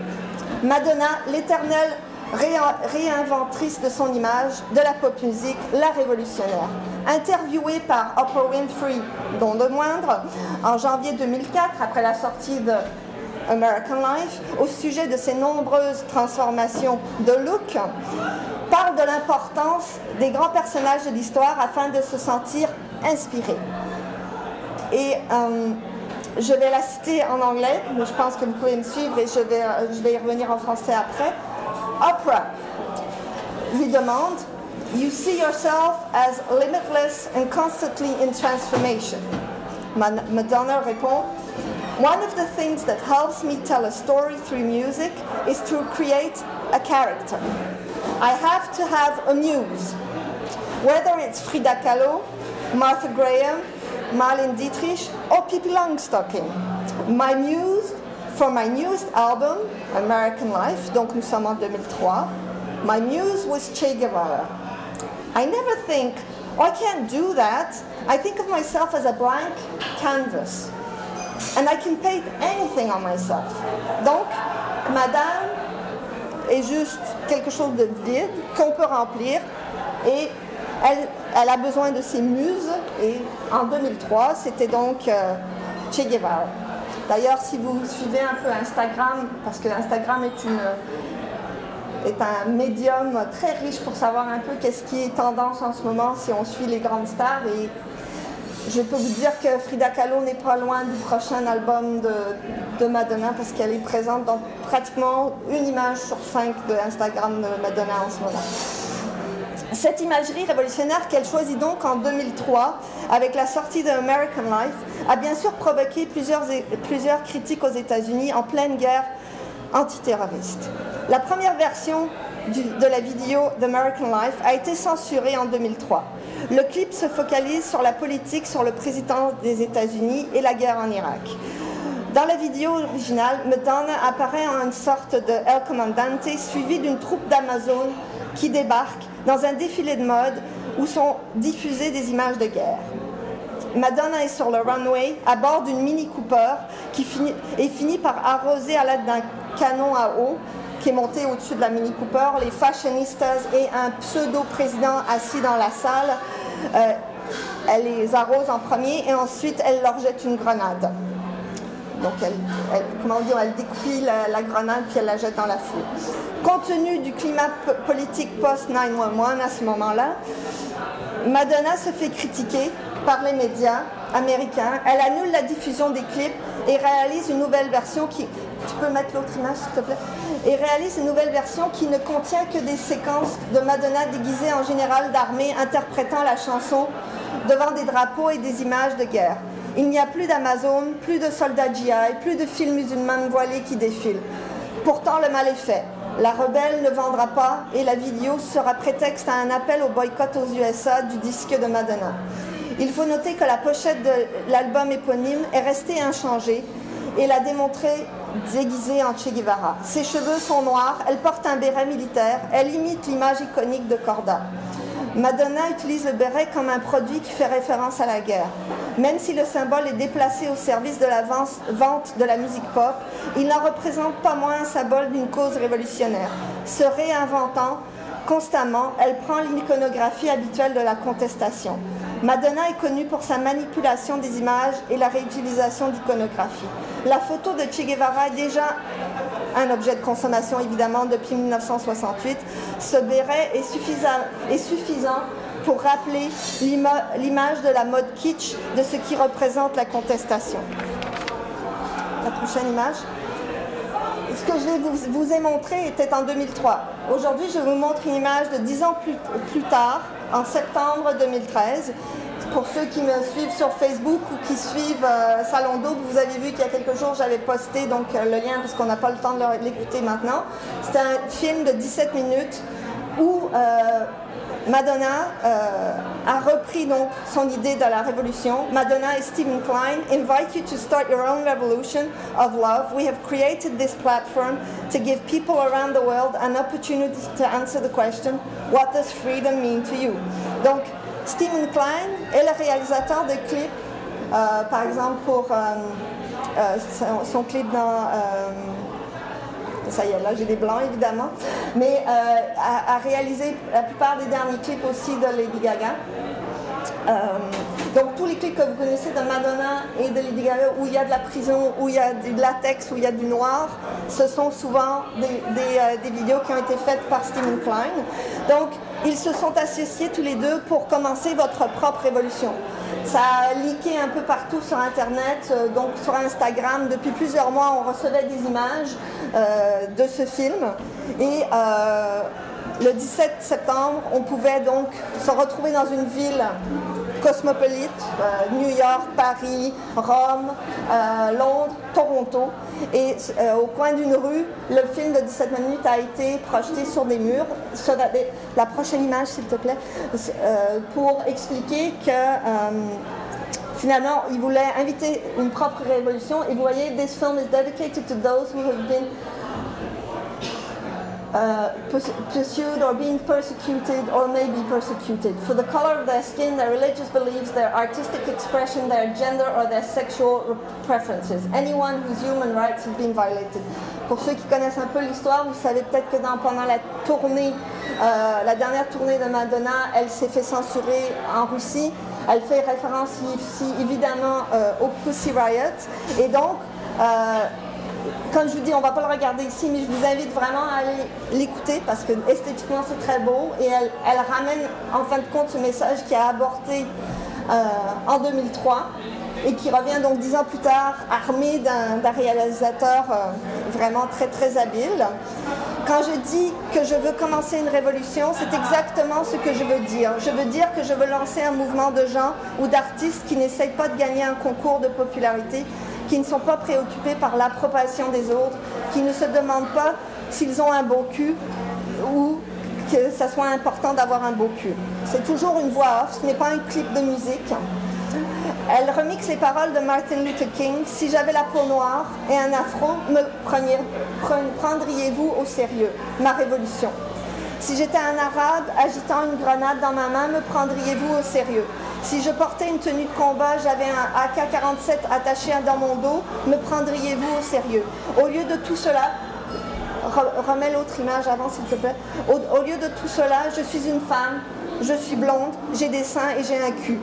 Madonna, l'éternelle réinventrice de son image, de la pop musique, la révolutionnaire. Interviewée par Oprah Winfrey, dont de moindre, en janvier 2004, après la sortie de American Life, au sujet de ses nombreuses transformations de look, parle de l'importance des grands personnages de l'histoire afin de se sentir inspiré. Et je vais la citer en anglais, mais je pense que vous pouvez me suivre et je vais y revenir en français après. Oprah lui demande, "You see yourself as limitless and constantly in transformation." Madonna répond, "One of the things that helps me tell a story through music is to create a character. I have to have a muse. Whether it's Frida Kahlo, Martha Graham, Marlene Dietrich, or Pippi Longstocking. My muse for my newest album, American Life, donc nous sommes en 2003, my muse was Che Guevara. I never think, oh, I can't do that. I think of myself as a blank canvas. And I can paint anything on myself." Donc, Madame est juste quelque chose de vide qu'on peut remplir et elle a besoin de ses muses et en 2003, c'était donc Che Guevara. D'ailleurs, si vous suivez un peu Instagram, parce que Instagram est un médium très riche pour savoir un peu qu'est-ce qui est tendance en ce moment si on suit les grandes stars. Et je peux vous dire que Frida Kahlo n'est pas loin du prochain album de Madonna parce qu'elle est présente dans pratiquement une image sur 5 de Instagram de Madonna en ce moment. Cette imagerie révolutionnaire qu'elle choisit donc en 2003 avec la sortie de American Life a bien sûr provoqué plusieurs critiques aux États-Unis en pleine guerre antiterroriste. La première version de la vidéo d'American Life a été censurée en 2003. Le clip se focalise sur la politique, sur le président des États-Unis et la guerre en Irak. Dans la vidéo originale, Madonna apparaît en une sorte de El Comandante suivi d'une troupe d'Amazon qui débarque dans un défilé de mode où sont diffusées des images de guerre. Madonna est sur le runway à bord d'une Mini Cooper qui finit par arroser à l'aide d'un canon à eau qui est monté au-dessus de la Mini Cooper les fashionistas et un pseudo-président assis dans la salle. Elle les arrose en premier et ensuite elle leur jette une grenade. Donc elle découpille la grenade puis elle la jette dans la foule. Compte tenu du climat politique post-9/11 à ce moment-là, Madonna se fait critiquer par les médias américains. Elle annule la diffusion des clips et réalise une nouvelle version qui... Tu peux mettre l'autre image s'il te plaît? Et réalise une nouvelle version qui ne contient que des séquences de Madonna déguisée en général d'armée interprétant la chanson devant des drapeaux et des images de guerre. Il n'y a plus d'Amazon, plus de soldats GI, plus de filles musulmanes voilées qui défilent. Pourtant, le mal est fait. La rebelle ne vendra pas et la vidéo sera prétexte à un appel au boycott aux USA du disque de Madonna. Il faut noter que la pochette de l'album éponyme est restée inchangée et l'a démontrée déguisée en Che Guevara. Ses cheveux sont noirs, elle porte un béret militaire, elle imite l'image iconique de Corda. Madonna utilise le béret comme un produit qui fait référence à la guerre. Même si le symbole est déplacé au service de la vente de la musique pop, il n'en représente pas moins un symbole d'une cause révolutionnaire. Se réinventant constamment, elle prend l'iconographie habituelle de la contestation. Madonna est connue pour sa manipulation des images et la réutilisation d'iconographie. La photo de Che Guevara est déjà un objet de consommation évidemment depuis 1968. Ce béret est suffisant pour rappeler l'image de la mode kitsch de ce qui représente la contestation. La prochaine image. Ce que je vous ai montré était en 2003. Aujourd'hui, je vous montre une image de 10 ans plus tard, en septembre 2013. Pour ceux qui me suivent sur Facebook ou qui suivent Salon d'Aube, vous avez vu qu'il y a quelques jours, j'avais posté donc, le lien parce qu'on n'a pas le temps de l'écouter maintenant. C'est un film de 17 minutes où Madonna a repris donc son idée de la révolution. Madonna et Stephen Klein invite you to start your own revolution of love. We have created this platform to give people around the world an opportunity to answer the question, what does freedom mean to you? Donc, Stephen Klein est le réalisateur de clips, par exemple pour son clip dans... ça y est, là j'ai des blancs évidemment, mais a réalisé la plupart des derniers clips aussi de Lady Gaga. Donc tous les clips que vous connaissez de Madonna et de Lady Gaga, où il y a de la prison, où il y a du latex, où il y a du noir, ce sont souvent des vidéos qui ont été faites par Stephen Klein. Donc ils se sont associés tous les deux pour commencer votre propre révolution. Ça a leaké un peu partout sur Internet, donc sur Instagram. Depuis plusieurs mois, on recevait des images de ce film. Et le 17 septembre, on pouvait donc se retrouver dans une ville cosmopolite, New York, Paris, Rome, Londres, Toronto. Et au coin d'une rue, le film de 17 minutes a été projeté sur des murs. Sur la prochaine image, s'il te plaît, pour expliquer que finalement, il voulait inviter une propre révolution. Et vous voyez, this film is dedicated to those who have been pursued or being persecuted or may be persecuted for the color of their skin, their religious beliefs, their artistic expression, their gender or their sexual preferences. Anyone whose human rights have been violated. Pour ceux qui connaissent un peu l'histoire, vous savez peut-être que pendant la tournée, la dernière tournée de Madonna, elle s'est fait censurer en Russie. Elle fait référence ici évidemment au Pussy Riot. Et donc, comme je vous dis, on ne va pas le regarder ici, mais je vous invite vraiment à aller l'écouter parce que esthétiquement c'est très beau et elle ramène en fin de compte ce message qui a avorté en 2003 et qui revient donc 10 ans plus tard armé d'un réalisateur vraiment très très habile. Quand je dis que je veux commencer une révolution, c'est exactement ce que je veux dire. Je veux dire que je veux lancer un mouvement de gens ou d'artistes qui n'essayent pas de gagner un concours de popularité, qui ne sont pas préoccupés par l'approbation des autres, qui ne se demandent pas s'ils ont un beau cul ou que ça soit important d'avoir un beau cul. C'est toujours une voix off, ce n'est pas un clip de musique. Elle remixe les paroles de Martin Luther King. Si j'avais la peau noire et un afro, me prendriez-vous au sérieux? Ma révolution. Si j'étais un arabe agitant une grenade dans ma main, me prendriez-vous au sérieux? Si je portais une tenue de combat, j'avais un AK-47 attaché dans mon dos, me prendriez-vous au sérieux? Au lieu de tout cela, remets l'autre image avant s'il te plaît. Au lieu de tout cela, je suis une femme, je suis blonde, j'ai des seins et j'ai un cul.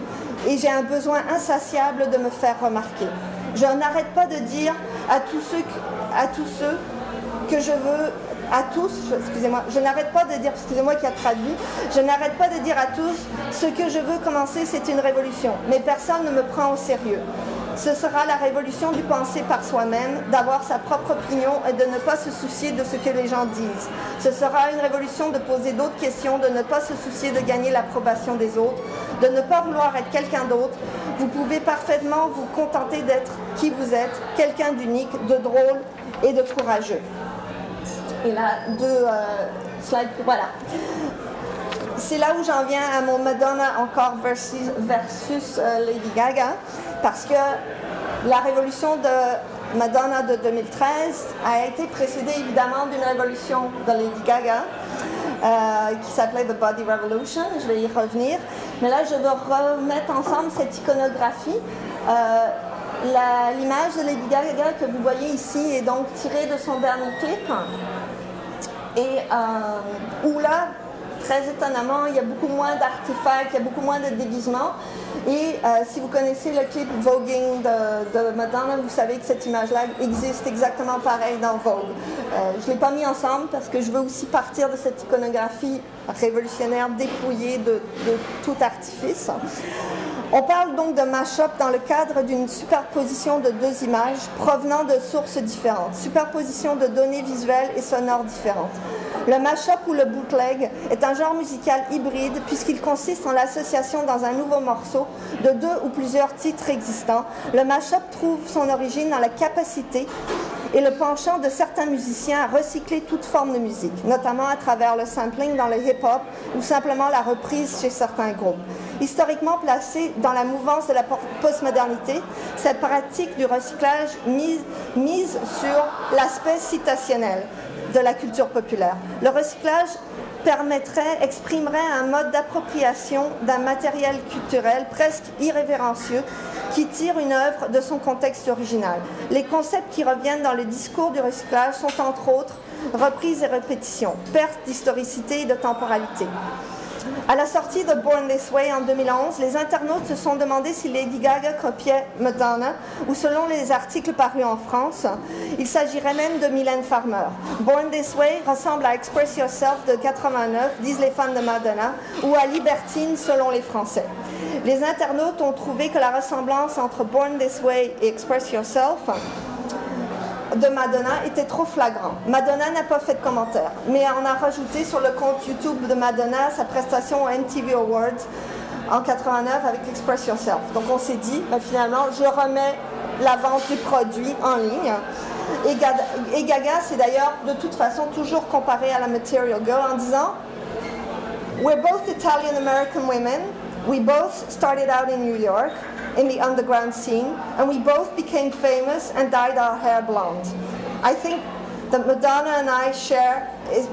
Et j'ai un besoin insatiable de me faire remarquer. Je n'arrête pas de dire à tous ceux que je veux, à tous, excusez-moi, je n'arrête pas de dire, excusez-moi qui a traduit, je n'arrête pas de dire à tous, ce que je veux commencer, c'est une révolution. Mais personne ne me prend au sérieux. Ce sera la révolution du penser par soi-même, d'avoir sa propre opinion et de ne pas se soucier de ce que les gens disent. Ce sera une révolution de poser d'autres questions, de ne pas se soucier de gagner l'approbation des autres, de ne pas vouloir être quelqu'un d'autre. Vous pouvez parfaitement vous contenter d'être qui vous êtes, quelqu'un d'unique, de drôle et de courageux. Et là, deux slides, voilà. C'est là où j'en viens à mon Madonna encore versus Lady Gaga, parce que la révolution de Madonna de 2013 a été précédée évidemment d'une révolution de Lady Gaga qui s'appelait The Body Revolution. Je vais y revenir, mais là je veux remettre ensemble cette iconographie. L'image de Lady Gaga que vous voyez ici est donc tirée de son dernier clip, et où là, très étonnamment, il y a beaucoup moins d'artefacts, il y a beaucoup moins de déguisements. Et si vous connaissez le clip Voguing de Madonna, vous savez que cette image-là existe exactement pareil dans Vogue. Je ne l'ai pas mis ensemble parce que je veux aussi partir de cette iconographie révolutionnaire dépouillée de tout artifice. On parle donc de mash-up dans le cadre d'une superposition de deux images provenant de sources différentes, superposition de données visuelles et sonores différentes. Le mash-up ou le bootleg est un genre musical hybride puisqu'il consiste en l'association dans un nouveau morceau de deux ou plusieurs titres existants. Le mash-up trouve son origine dans la capacité et le penchant de certains musiciens à recycler toute forme de musique, notamment à travers le sampling dans le hip-hop ou simplement la reprise chez certains groupes. Historiquement placée dans la mouvance de la postmodernité, cette pratique du recyclage mise sur l'aspect citationnel de la culture populaire. Le recyclage exprimerait un mode d'appropriation d'un matériel culturel presque irrévérencieux qui tire une œuvre de son contexte original. Les concepts qui reviennent dans le discours du recyclage sont entre autres reprises et répétitions, perte d'historicité et de temporalité. À la sortie de Born This Way en 2011, les internautes se sont demandé si Lady Gaga copiait Madonna ou selon les articles parus en France, il s'agirait même de Mylène Farmer. Born This Way ressemble à Express Yourself de 89, disent les fans de Madonna, ou à Libertine selon les Français. Les internautes ont trouvé que la ressemblance entre Born This Way et Express Yourself de Madonna était trop flagrant. Madonna n'a pas fait de commentaire, mais on a rajouté sur le compte YouTube de Madonna sa prestation aux MTV Awards en 89 avec Express Yourself. Donc on s'est dit, ben finalement, je remets la vente du produit en ligne. Et Gaga s'est d'ailleurs de toute façon toujours comparée à la Material Girl en disant « We're both Italian-American women. We both started out in New York. In the underground scene, and we both became famous and dyed our hair blonde. I think that Madonna and I share is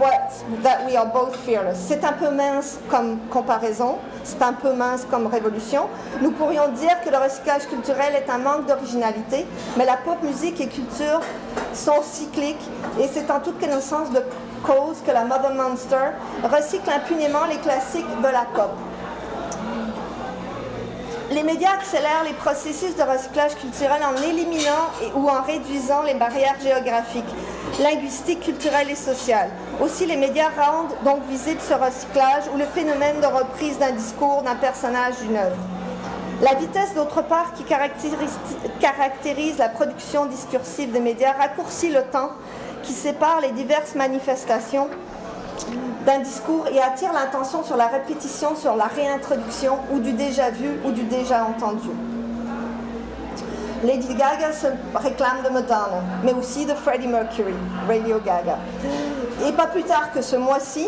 that we are both fearless. » C'est un peu mince comme comparaison, c'est un peu mince comme révolution. Nous pourrions dire que le recyclage culturel est un manque d'originalité, mais la pop musique et culture sont cycliques et c'est en toute connaissance de cause que la Mother Monster recycle impunément les classiques de la pop. Les médias accélèrent les processus de recyclage culturel en éliminant ou en réduisant les barrières géographiques, linguistiques, culturelles et sociales. Aussi, les médias rendent donc visible ce recyclage ou le phénomène de reprise d'un discours, d'un personnage, d'une œuvre. La vitesse, d'autre part, qui caractérise la production discursive des médias raccourcit le temps qui sépare les diverses manifestations d'un discours et attire l'attention sur la répétition, sur la réintroduction ou du déjà vu ou du déjà entendu. Lady Gaga se réclame de Madonna, mais aussi de Freddie Mercury, Radio Gaga. Et pas plus tard que ce mois-ci,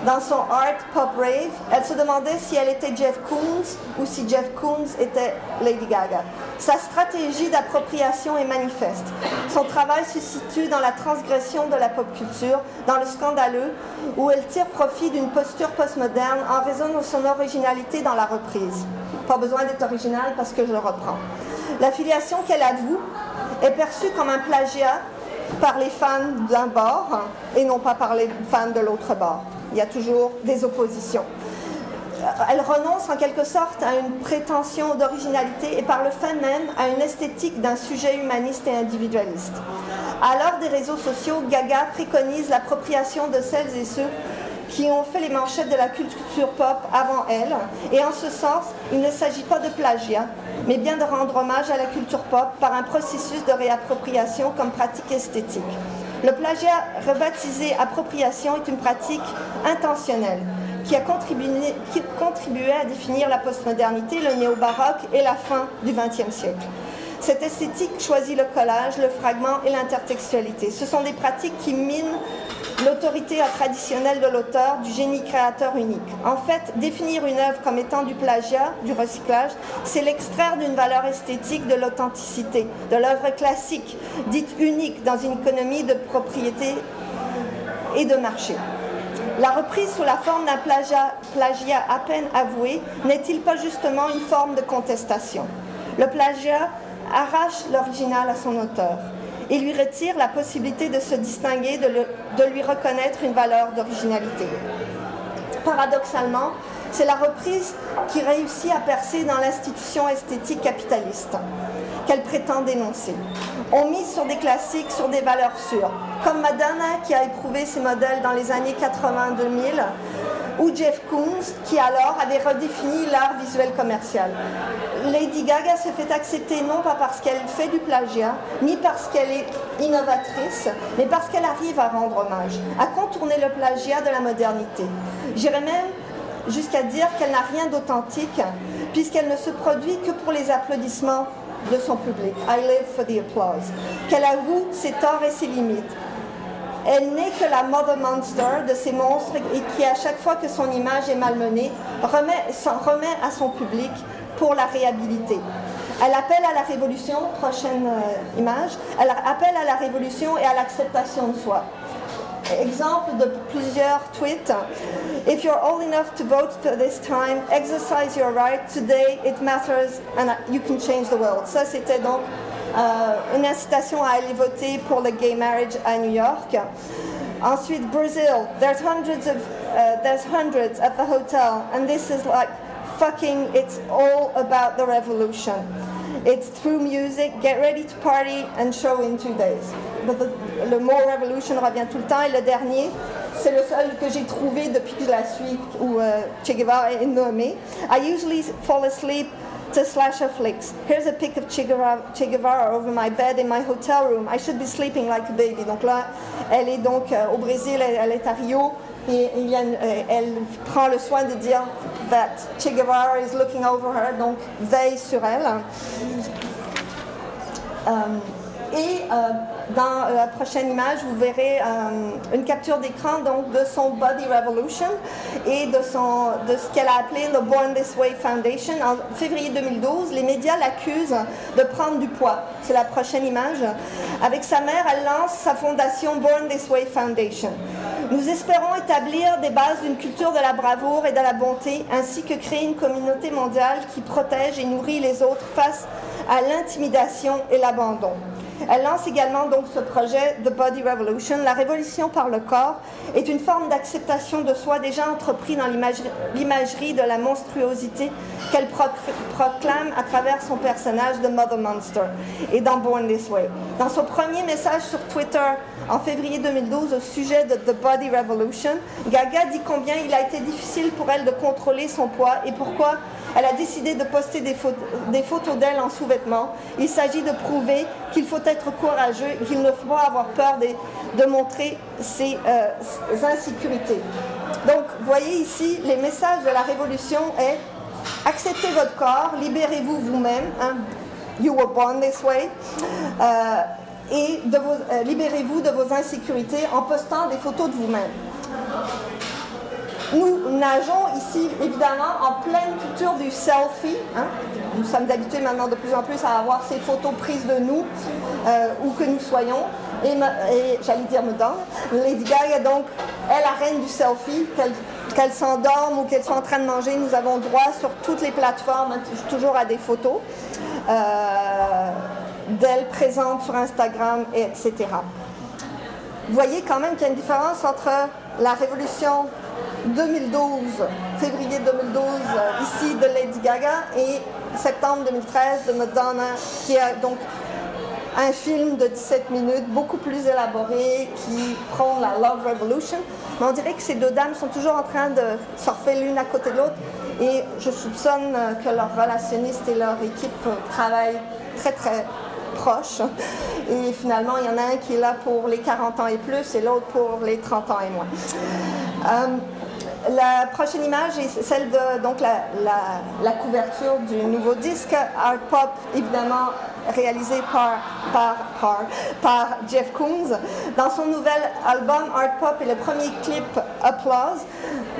dans son Art Pop Rave, elle se demandait si elle était Jeff Koons ou si Jeff Koons était Lady Gaga. Sa stratégie d'appropriation est manifeste. Son travail se situe dans la transgression de la pop culture, dans le scandaleux, où elle tire profit d'une posture postmoderne en raison de son originalité dans la reprise. Pas besoin d'être original parce que je le reprends. L'affiliation qu'elle avoue est perçue comme un plagiat par les fans d'un bord et non pas par les fans de l'autre bord. Il y a toujours des oppositions. Elle renonce en quelque sorte à une prétention d'originalité et par le fait même à une esthétique d'un sujet humaniste et individualiste. À l'heure des réseaux sociaux, Gaga préconise l'appropriation de celles et ceux qui ont fait les manchettes de la culture pop avant elle. Et en ce sens, il ne s'agit pas de plagiat, mais bien de rendre hommage à la culture pop par un processus de réappropriation comme pratique esthétique. Le plagiat rebaptisé appropriation est une pratique intentionnelle qui a contribué à définir la postmodernité, le néo-baroque et la fin du XXe siècle. Cette esthétique choisit le collage, le fragment et l'intertextualité. Ce sont des pratiques qui minent l'autorité traditionnelle de l'auteur, du génie créateur unique. En fait, définir une œuvre comme étant du plagiat, du recyclage, c'est l'extraire d'une valeur esthétique de l'authenticité, de l'œuvre classique, dite unique dans une économie de propriété et de marché. La reprise sous la forme d'un plagiat à peine avoué n'est-il pas justement une forme de contestation? Le plagiat arrache l'original à son auteur et lui retire la possibilité de se distinguer, de lui reconnaître une valeur d'originalité. Paradoxalement, c'est la reprise qui réussit à percer dans l'institution esthétique capitaliste qu'elle prétend dénoncer. On mise sur des classiques, sur des valeurs sûres, comme Madonna qui a éprouvé ses modèles dans les années 80-2000, ou Jeff Koons qui alors avait redéfini l'art visuel commercial. Lady Gaga se fait accepter non pas parce qu'elle fait du plagiat, ni parce qu'elle est innovatrice, mais parce qu'elle arrive à rendre hommage, à contourner le plagiat de la modernité. J'irais même jusqu'à dire qu'elle n'a rien d'authentique, puisqu'elle ne se produit que pour les applaudissements de son public. I live for the applause. Qu'elle avoue ses torts et ses limites. Elle n'est que la Mother Monster de ces monstres et qui, à chaque fois que son image est malmenée, s'en remet à son public pour la réhabiliter. Elle appelle à la révolution, prochaine image, elle appelle à la révolution et à l'acceptation de soi. exemple de plusieurs tweets. If you're old enough to vote this time, exercise your right. Today it matters and you can change the world. Ça, c'était donc une incitation à aller voter pour le gay marriage à New York. Ensuite, Brazil. There's hundreds at the hotel, and this is like fucking. It's all about the revolution. It's through music. Get ready to party and show in 2 days. Le mot revolution revient tout le temps. Et le dernier, c'est le seul que j'ai trouvé depuis que je la suis, où Che Guevara est nommé. I usually fall asleep to slasher flicks. Here's a pic of Che Guevara over my bed in my hotel room. I should be sleeping like a baby. Donc là, elle est donc au Brésil, elle est à Rio, et elle prend le soin de dire that Che Guevara is looking over her, donc veille sur elle. Dans la prochaine image, vous verrez une capture d'écran donc de son Body Revolution et de ce qu'elle a appelé le Born This Way Foundation. En février 2012, les médias l'accusent de prendre du poids. C'est la prochaine image. Avec sa mère, elle lance sa fondation Born This Way Foundation. Nous espérons établir des bases d'une culture de la bravoure et de la bonté, ainsi que créer une communauté mondiale qui protège et nourrit les autres face à l'intimidation et l'abandon. Elle lance également donc ce projet The Body Revolution. La révolution par le corps est une forme d'acceptation de soi déjà entrepris dans l'imagerie de la monstruosité qu'elle proclame à travers son personnage de Mother Monster et dans Born This Way. Dans son premier message sur Twitter en février 2012 au sujet de The Body Revolution, Gaga dit combien il a été difficile pour elle de contrôler son poids et pourquoi elle a décidé de poster des photos d'elle en sous-vêtements. Il s'agit de prouver qu'il faut être courageux et qu'il ne faut pas avoir peur de montrer ses insécurités. Donc, vous voyez ici, les messages de la révolution est « Acceptez votre corps, libérez-vous vous-même, hein, you were born this way », et libérez-vous de vos insécurités en postant des photos de vous-même. Nous nageons ici, évidemment, en pleine culture du selfie. Hein. Nous sommes habitués maintenant de plus en plus à avoir ces photos prises de nous, où que nous soyons. Et j'allais dire Madonna, Lady Gaga, donc, est la reine du selfie. Qu'elle s'endorme ou qu'elle soit en train de manger, nous avons droit sur toutes les plateformes, toujours à des photos d'elle présente sur Instagram, etc. Vous voyez quand même qu'il y a une différence entre la révolution 2012, février 2012, ici de Lady Gaga, et septembre 2013 de Madonna, qui est donc un film de 17 minutes, beaucoup plus élaboré, qui prend la Love Revolution. Mais on dirait que ces deux dames sont toujours en train de surfer l'une à côté de l'autre, et je soupçonne que leurs relationnistes et leur équipe travaillent très très proches. Et finalement, il y en a un qui est là pour les 40 ans et plus, et l'autre pour les 30 ans et moins. La prochaine image est celle de donc la couverture du nouveau disque Art Pop, évidemment réalisé par Jeff Koons. Dans son nouvel album Art Pop et le premier clip Applause,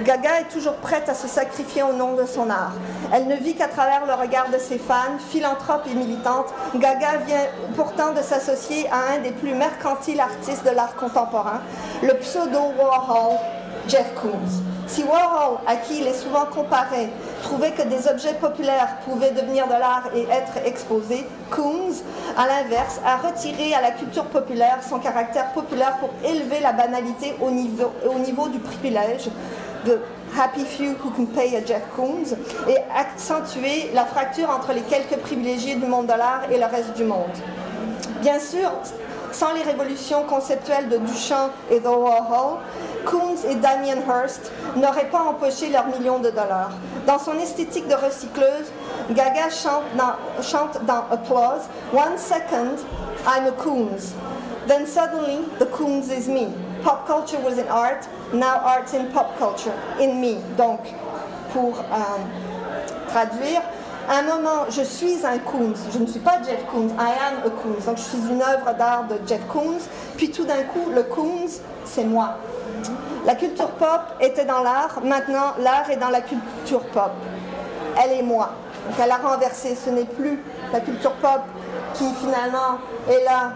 Gaga est toujours prête à se sacrifier au nom de son art. Elle ne vit qu'à travers le regard de ses fans, philanthrope et militante. Gaga vient pourtant de s'associer à un des plus mercantiles artistes de l'art contemporain, le pseudo Warhol, Jeff Koons. Si Warhol, à qui il est souvent comparé, trouvait que des objets populaires pouvaient devenir de l'art et être exposés, Koons, à l'inverse, a retiré à la culture populaire son caractère populaire pour élever la banalité au niveau du privilège de Happy Few Who Can Pay a Jeff Koons et accentuer la fracture entre les quelques privilégiés du monde de l'art et le reste du monde. Bien sûr, sans les révolutions conceptuelles de Duchamp et de Warhol, Koons et Damien Hirst n'auraient pas empoché leurs millions de dollars. Dans son esthétique de recycleuse, Gaga chante dans Applause « One second, I'm a Koons. Then suddenly, the Koons is me. Pop culture was in art, now art's in pop culture, in me. » Donc, pour traduire, à un moment, je suis un Koons, je ne suis pas Jeff Koons, I am a Koons. Donc je suis une œuvre d'art de Jeff Koons, puis tout d'un coup, le Koons, c'est moi. La culture pop était dans l'art, maintenant l'art est dans la culture pop. Elle est moi. Donc elle a renversé, ce n'est plus la culture pop qui finalement est là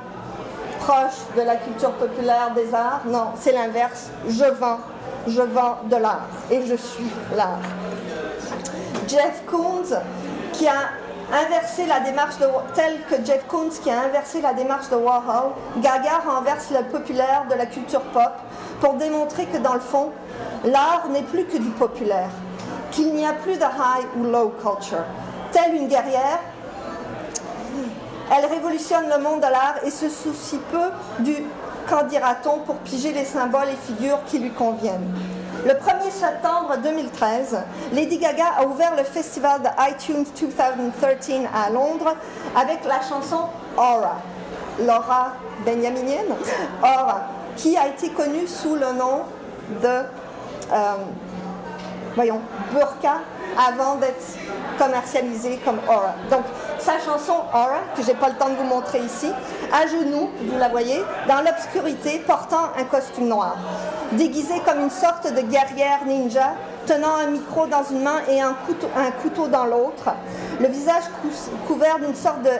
proche de la culture populaire des arts. Non, c'est l'inverse. Je vends de l'art et je suis l'art. Jeff Koons, qui a inversé la démarche tel que Jeff Koons qui a inversé la démarche de Warhol, Gaga renverse le populaire de la culture pop pour démontrer que dans le fond, l'art n'est plus que du populaire, qu'il n'y a plus de high ou low culture. Telle une guerrière, elle révolutionne le monde de l'art et se soucie peu du qu'en dira-t-on pour piger les symboles et figures qui lui conviennent. Le 1er septembre 2013, Lady Gaga a ouvert le festival de iTunes 2013 à Londres avec la chanson Aura, Laura Benjaminienne, Aura, qui a été connue sous le nom de Burqa avant d'être commercialisée comme Aura. Donc sa chanson Aura, que je n'ai pas le temps de vous montrer ici, à genoux, vous la voyez, dans l'obscurité, portant un costume noir, déguisée comme une sorte de guerrière ninja, tenant un micro dans une main et un couteau dans l'autre, le visage couvert d'une sorte de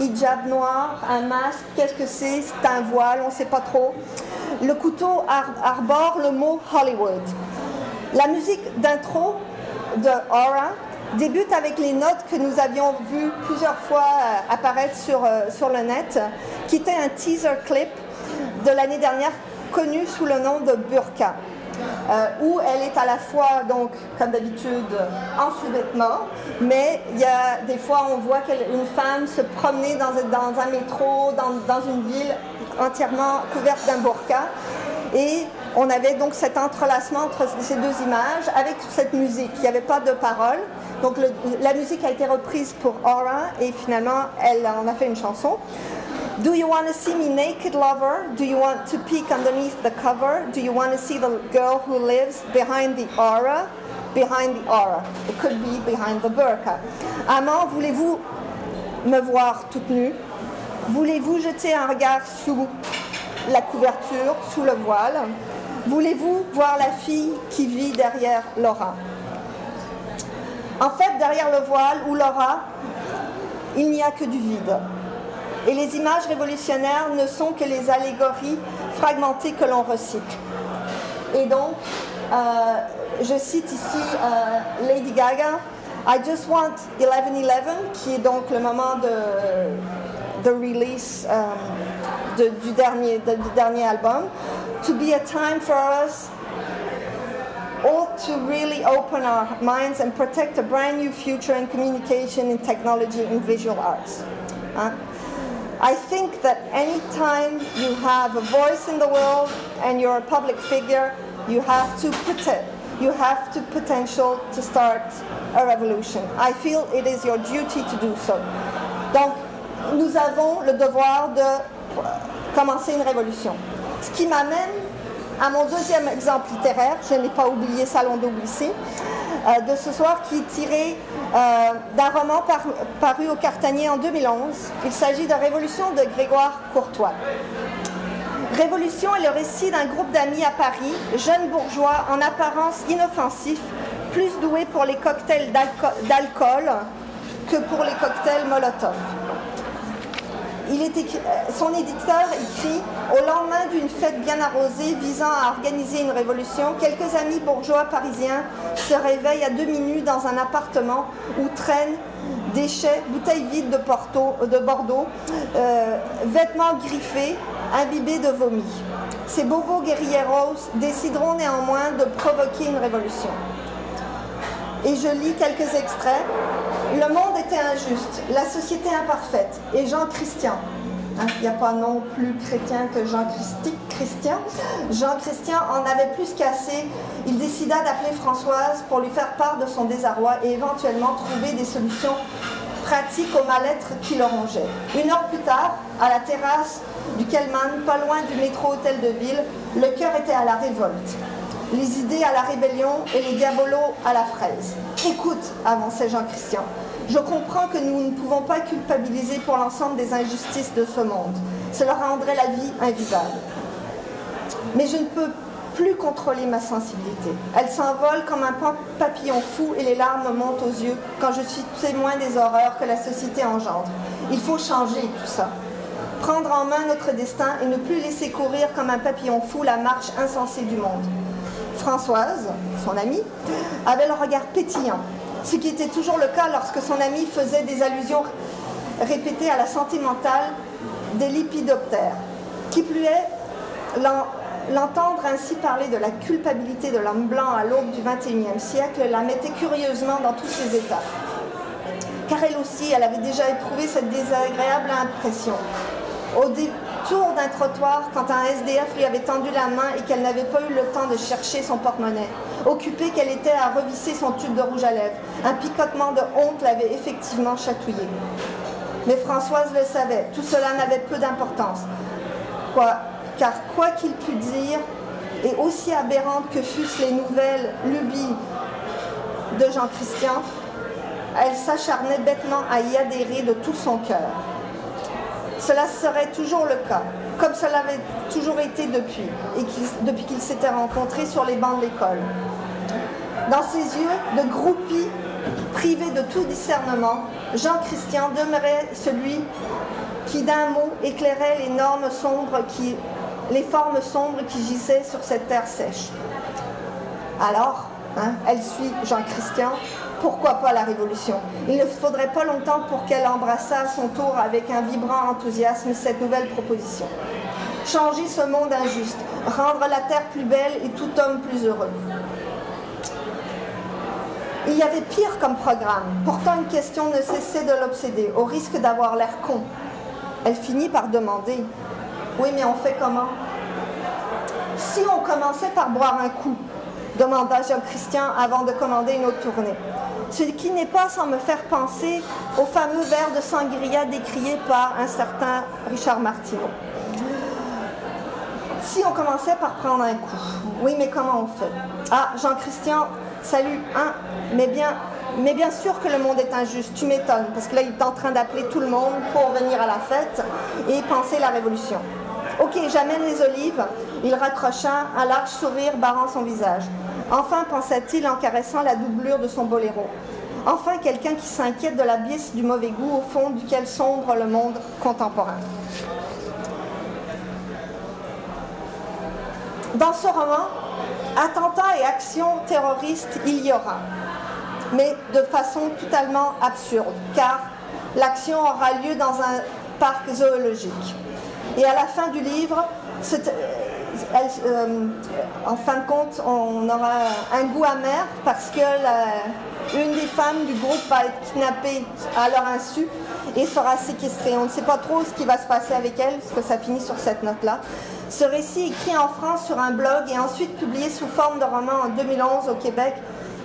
hijab noir, un masque, qu'est-ce que c'est? C'est un voile, on ne sait pas trop. Le couteau arbore le mot Hollywood. La musique d'intro de Aura débute avec les notes que nous avions vues plusieurs fois apparaître sur le net, qui était un teaser clip de l'année dernière connu sous le nom de Burqa, où elle est à la fois, donc, comme d'habitude, en sous-vêtements, mais il y a des fois on voit une femme se promener dans un métro, dans une ville entièrement couverte d'un burqa, et on avait donc cet entrelacement entre ces deux images avec cette musique. Il n'y avait pas de paroles. Donc la musique a été reprise pour Aura et finalement elle en a fait une chanson. Do you want to see me naked, lover? Do you want to peek underneath the cover? Do you want to see the girl who lives behind the aura? Behind the aura. It could be behind the burqa. Amant, voulez-vous me voir toute nue? Voulez-vous jeter un regard sous la couverture, sous le voile? Voulez-vous voir la fille qui vit derrière l'aura? En fait, derrière le voile ou l'aura, il n'y a que du vide. Et les images révolutionnaires ne sont que les allégories fragmentées que l'on recycle. Et donc, je cite ici Lady Gaga, I just want 11/11, qui est donc le moment de release du dernier album, to be a time for us all to really open our minds and protect a brand new future in communication, in technology, in visual arts. I think that anytime you have a voice in the world and you're a public figure, you have to potential to start a revolution. I feel it is your duty to do so. Donc, nous avons le devoir de commencer une révolution. Ce qui m'amène à mon deuxième exemple littéraire, je n'ai pas oublié Salon double ici, de ce soir, qui est tiré d'un roman paru au Cartanier en 2011. Il s'agit de Révolution de Grégoire Courtois. Révolution est le récit d'un groupe d'amis à Paris, jeunes bourgeois en apparence inoffensifs, plus doués pour les cocktails d'alcool que pour les cocktails Molotov. Son éditeur écrit « Au lendemain d'une fête bien arrosée visant à organiser une révolution, quelques amis bourgeois parisiens se réveillent à demi nus dans un appartement où traînent déchets, bouteilles vides de Bordeaux, vêtements griffés, imbibés de vomi. Ces bobos guerrilleros décideront néanmoins de provoquer une révolution. » Et je lis quelques extraits. Le monde était injuste, la société imparfaite. Et Jean Christian, il n'y a pas non plus chrétien que Jean Christian. Jean Christian en avait plus qu'assez. Il décida d'appeler Françoise pour lui faire part de son désarroi et éventuellement trouver des solutions pratiques au mal-être qui le rongeait. 1 heure plus tard, à la terrasse du Kellman, pas loin du métro-hôtel de ville, le cœur était à la révolte. Les idées à la rébellion et les diabolos à la fraise. Écoute, avançait Jean Christian, je comprends que nous ne pouvons pas culpabiliser pour l'ensemble des injustices de ce monde. Cela rendrait la vie invivable. Mais je ne peux plus contrôler ma sensibilité. Elle s'envole comme un papillon fou et les larmes montent aux yeux quand je suis témoin des horreurs que la société engendre. Il faut changer tout ça. prendre en main notre destin et ne plus laisser courir comme un papillon fou la marche insensée du monde. Françoise, son amie, avait le regard pétillant, ce qui était toujours le cas lorsque son amie faisait des allusions répétées à la santé mentale des lépidoptères. Qui plus est, l'entendre ainsi parler de la culpabilité de l'homme blanc à l'aube du XXIe siècle la mettait curieusement dans tous ses états. Car elle aussi, elle avait déjà éprouvé cette désagréable impression. Au détour d'un trottoir, quand un SDF lui avait tendu la main et qu'elle n'avait pas eu le temps de chercher son porte-monnaie, occupée qu'elle était à revisser son tube de rouge à lèvres, un picotement de honte l'avait effectivement chatouillée. Mais Françoise le savait, tout cela n'avait peu d'importance. Car quoi qu'il pût dire, et aussi aberrantes que fussent les nouvelles lubies de Jean Christian, elle s'acharnait bêtement à y adhérer de tout son cœur. Cela serait toujours le cas, comme cela avait toujours été depuis qu'ils s'étaient rencontrés sur les bancs de l'école. Dans ses yeux de groupie, privé de tout discernement, Jean Christian demeurait celui qui d'un mot éclairait les formes sombres qui gisaient sur cette terre sèche. Alors, elle suit Jean Christian, pourquoi pas la Révolution? Il ne faudrait pas longtemps pour qu'elle embrassât à son tour avec un vibrant enthousiasme cette nouvelle proposition. Changer ce monde injuste, rendre la terre plus belle et tout homme plus heureux. Il y avait pire comme programme, pourtant une question ne cessait de l'obséder, au risque d'avoir l'air con. Elle finit par demander « Oui, mais on fait comment ?» « Si on commençait par boire un coup ?» demanda Jean Christian avant de commander une autre tournée. Ce qui n'est pas sans me faire penser au fameux verre de sangria décrié par un certain Richard Martineau. Si on commençait par prendre un coup, oui, mais comment on fait? Ah, Jean Christian, salut, hein, mais bien sûr que le monde est injuste, tu m'étonnes, parce que là, il est en train d'appeler tout le monde pour venir à la fête et penser la révolution. Ok, j'amène les olives, il raccrocha, un large sourire barrant son visage. Enfin, pensa-t-il en caressant la doublure de son boléro. Enfin, quelqu'un qui s'inquiète de la biesse du mauvais goût au fond duquel sombre le monde contemporain. Dans ce roman, attentats et actions terroristes, il y aura, mais de façon totalement absurde, car l'action aura lieu dans un parc zoologique. Et à la fin du livre, en fin de compte, on aura un goût amer parce que une des femmes du groupe va être kidnappée à leur insu et sera séquestrée. On ne sait pas trop ce qui va se passer avec elle, parce que ça finit sur cette note-là. Ce récit, écrit en France sur un blog et ensuite publié sous forme de roman en 2011 au Québec,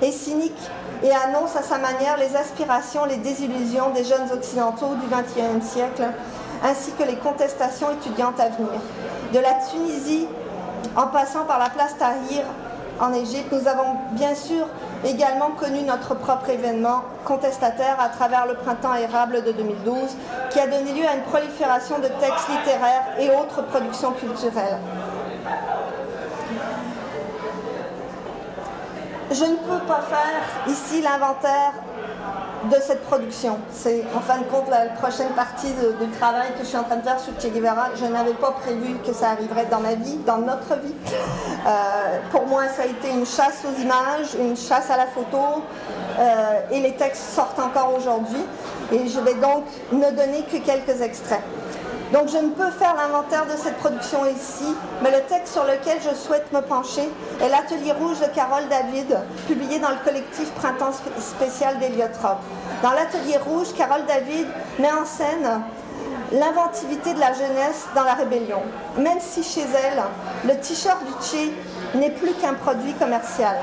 est cynique et annonce à sa manière les aspirations, les désillusions des jeunes occidentaux du XXIe siècle, ainsi que les contestations étudiantes à venir. De la Tunisie, en passant par la place Tahrir en Égypte, nous avons bien sûr également connu notre propre événement contestataire à travers le printemps érable de 2012, qui a donné lieu à une prolifération de textes littéraires et autres productions culturelles. Je ne peux pas faire ici l'inventaire de cette production. C'est en fin de compte la prochaine partie du travail que je suis en train de faire sur Che Guevara. Je n'avais pas prévu que ça arriverait dans ma vie, dans notre vie. Pour moi, ça a été une chasse aux images, une chasse à la photo, et les textes sortent encore aujourd'hui. Et je vais donc ne donner que quelques extraits. Donc je ne peux faire l'inventaire de cette production ici, mais le texte sur lequel je souhaite me pencher est l'Atelier rouge de Carole David, publié dans le collectif Printemps spécial d'Héliotrope. Dans l'Atelier rouge, Carole David met en scène l'inventivité de la jeunesse dans la rébellion. Même si chez elle, le t-shirt du Che n'est plus qu'un produit commercial.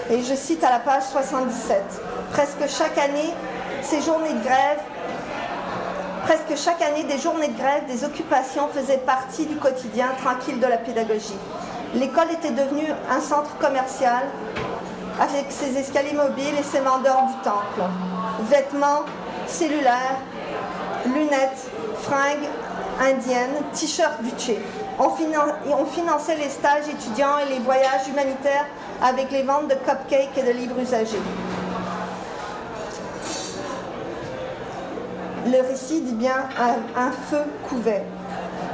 Et je cite à la page 77. Presque chaque année, des journées de grève, des occupations faisaient partie du quotidien tranquille de la pédagogie. L'école était devenue un centre commercial avec ses escaliers mobiles et ses vendeurs du temple. Vêtements, cellulaires, lunettes, fringues indiennes, t-shirts du Che. On finançait les stages étudiants et les voyages humanitaires avec les ventes de cupcakes et de livres usagés. Le récit dit bien un feu couvait.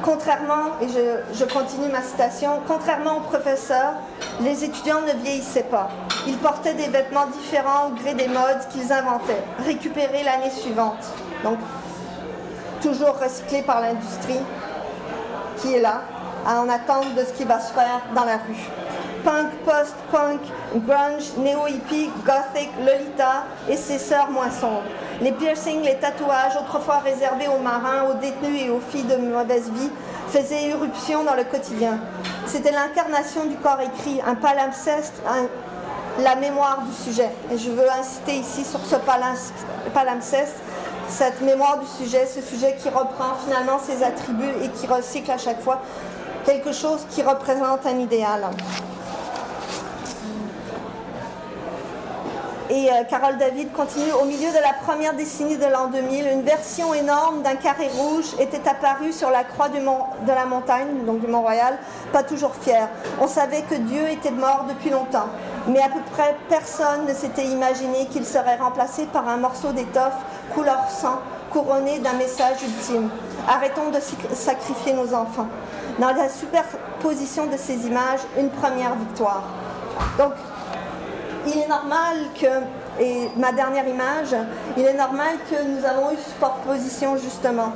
Contrairement, et je continue ma citation, contrairement aux professeurs, les étudiants ne vieillissaient pas. Ils portaient des vêtements différents au gré des modes qu'ils inventaient, récupérés l'année suivante. Donc, toujours recyclés par l'industrie qui est là, en attente de ce qui va se faire dans la rue. Punk, post-punk, grunge, néo-hippie, gothic, Lolita et ses sœurs moins sombres. Les piercings, les tatouages, autrefois réservés aux marins, aux détenus et aux filles de mauvaise vie, faisaient irruption dans le quotidien. C'était l'incarnation du corps écrit, un palimpseste, la mémoire du sujet. Et je veux insister ici sur ce palimpseste, cette mémoire du sujet, ce sujet qui reprend finalement ses attributs et qui recycle à chaque fois quelque chose qui représente un idéal. Et Carol David continue, au milieu de la première décennie de l'an 2000, une version énorme d'un carré rouge était apparue sur la croix de la montagne, donc du Mont-Royal, pas toujours fière. On savait que Dieu était mort depuis longtemps, mais à peu près personne ne s'était imaginé qu'il serait remplacé par un morceau d'étoffe couleur sang, couronné d'un message ultime. Arrêtons de sacrifier nos enfants. Dans la superposition de ces images, une première victoire. Donc, il est normal que, et ma dernière image, il est normal que nous avons eu superposition justement.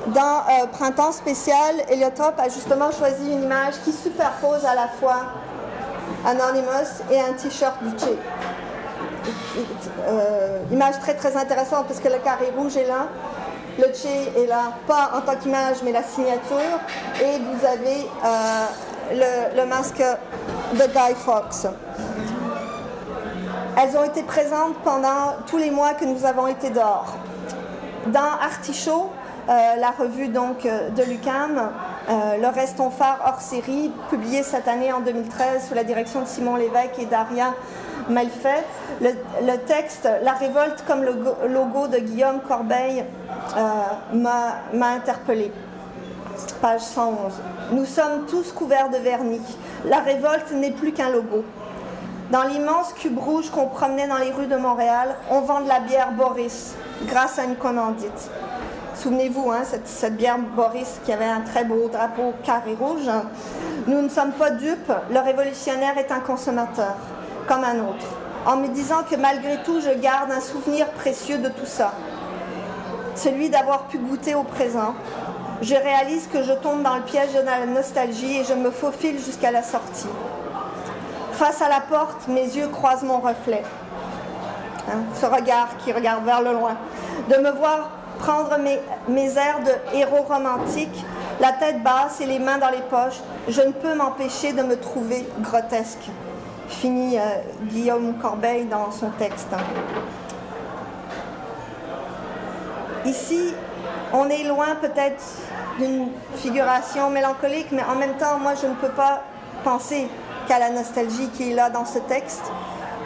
Dans Printemps spécial, Héliotrope a justement choisi une image qui superpose à la fois Anonymous et un t-shirt du Che. Image très très intéressante parce que le carré rouge est là, le Che est là, pas en tant qu'image mais la signature, et vous avez le masque de Guy Fawkes. Elles ont été présentes pendant tous les mois que nous avons été dehors. Dans Artichaut, la revue donc de l'UQAM, Le Reston phare hors série, publié cette année en 2013 sous la direction de Simon Lévesque et Daria Malfait, le texte « La révolte comme le logo de Guillaume Corbeil » m'a interpellée. Page 111. Nous sommes tous couverts de vernis. La révolte n'est plus qu'un logo. Dans l'immense cube rouge qu'on promenait dans les rues de Montréal, on vend de la bière Boris, grâce à une commandite. Souvenez-vous, hein, cette bière Boris qui avait un très beau drapeau carré rouge. Nous ne sommes pas dupes, le révolutionnaire est un consommateur, comme un autre. En me disant que malgré tout, je garde un souvenir précieux de tout ça. Celui d'avoir pu goûter au présent. Je réalise que je tombe dans le piège de la nostalgie et je me faufile jusqu'à la sortie. Face à la porte, mes yeux croisent mon reflet. Hein, ce regard qui regarde vers le loin. De me voir prendre mes airs de héros romantique, la tête basse et les mains dans les poches, je ne peux m'empêcher de me trouver grotesque. Finit Guillaume Corbeil dans son texte. Ici, on est loin peut-être d'une figuration mélancolique, mais en même temps, moi, je ne peux pas penser qu'à la nostalgie qui est là dans ce texte.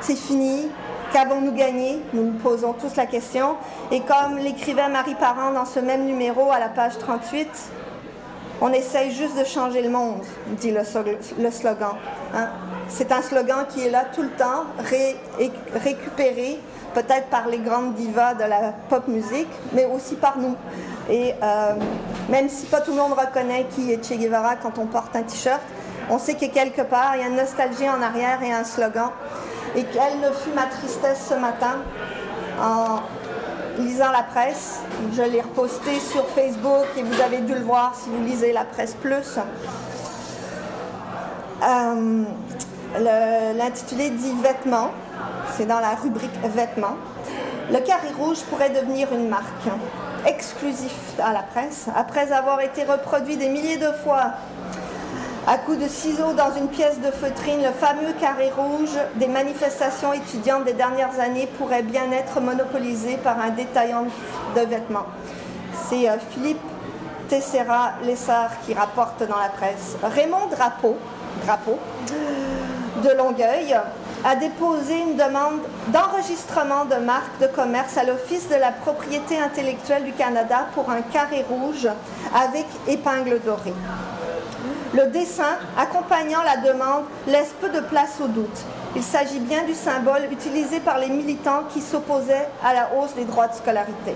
C'est fini. Qu'avons-nous gagné? Nous nous posons tous la question. Et comme l'écrivait Marie Parent dans ce même numéro à la page 38, on essaye juste de changer le monde, dit le slogan. Hein? C'est un slogan qui est là tout le temps, récupéré peut-être par les grandes divas de la pop musique, mais aussi par nous. Et même si pas tout le monde reconnaît qui est Che Guevara quand on porte un t-shirt, on sait que quelque part, il y a une nostalgie en arrière et un slogan. Et quelle ne fut ma tristesse ce matin en lisant la presse. Je l'ai reposté sur Facebook et vous avez dû le voir si vous lisez la presse plus. L'intitulé dit « Vêtements ». C'est dans la rubrique « Vêtements ». Le carré rouge pourrait devenir une marque. Exclusif à la presse, après avoir été reproduit des milliers de fois à coups de ciseaux dans une pièce de feutrine, le fameux carré rouge des manifestations étudiantes des dernières années pourrait bien être monopolisé par un détaillant de vêtements. C'est Philippe Tessera-Lessard qui rapporte dans la presse. Raymond Drapeau de Longueuil a déposé une demande d'enregistrement de marque de commerce à l'Office de la propriété intellectuelle du Canada pour un carré rouge avec épingle dorée. Le dessin accompagnant la demande laisse peu de place au doute. Il s'agit bien du symbole utilisé par les militants qui s'opposaient à la hausse des droits de scolarité.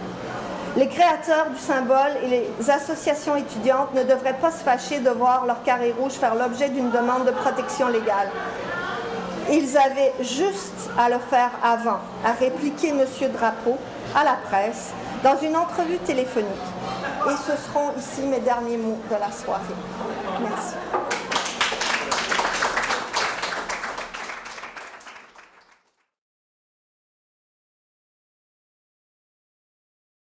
Les créateurs du symbole et les associations étudiantes ne devraient pas se fâcher de voir leur carré rouge faire l'objet d'une demande de protection légale. Ils avaient juste à le faire avant, à répliquer M. Drapeau à la presse dans une entrevue téléphonique. Et ce seront ici mes derniers mots de la soirée. Merci.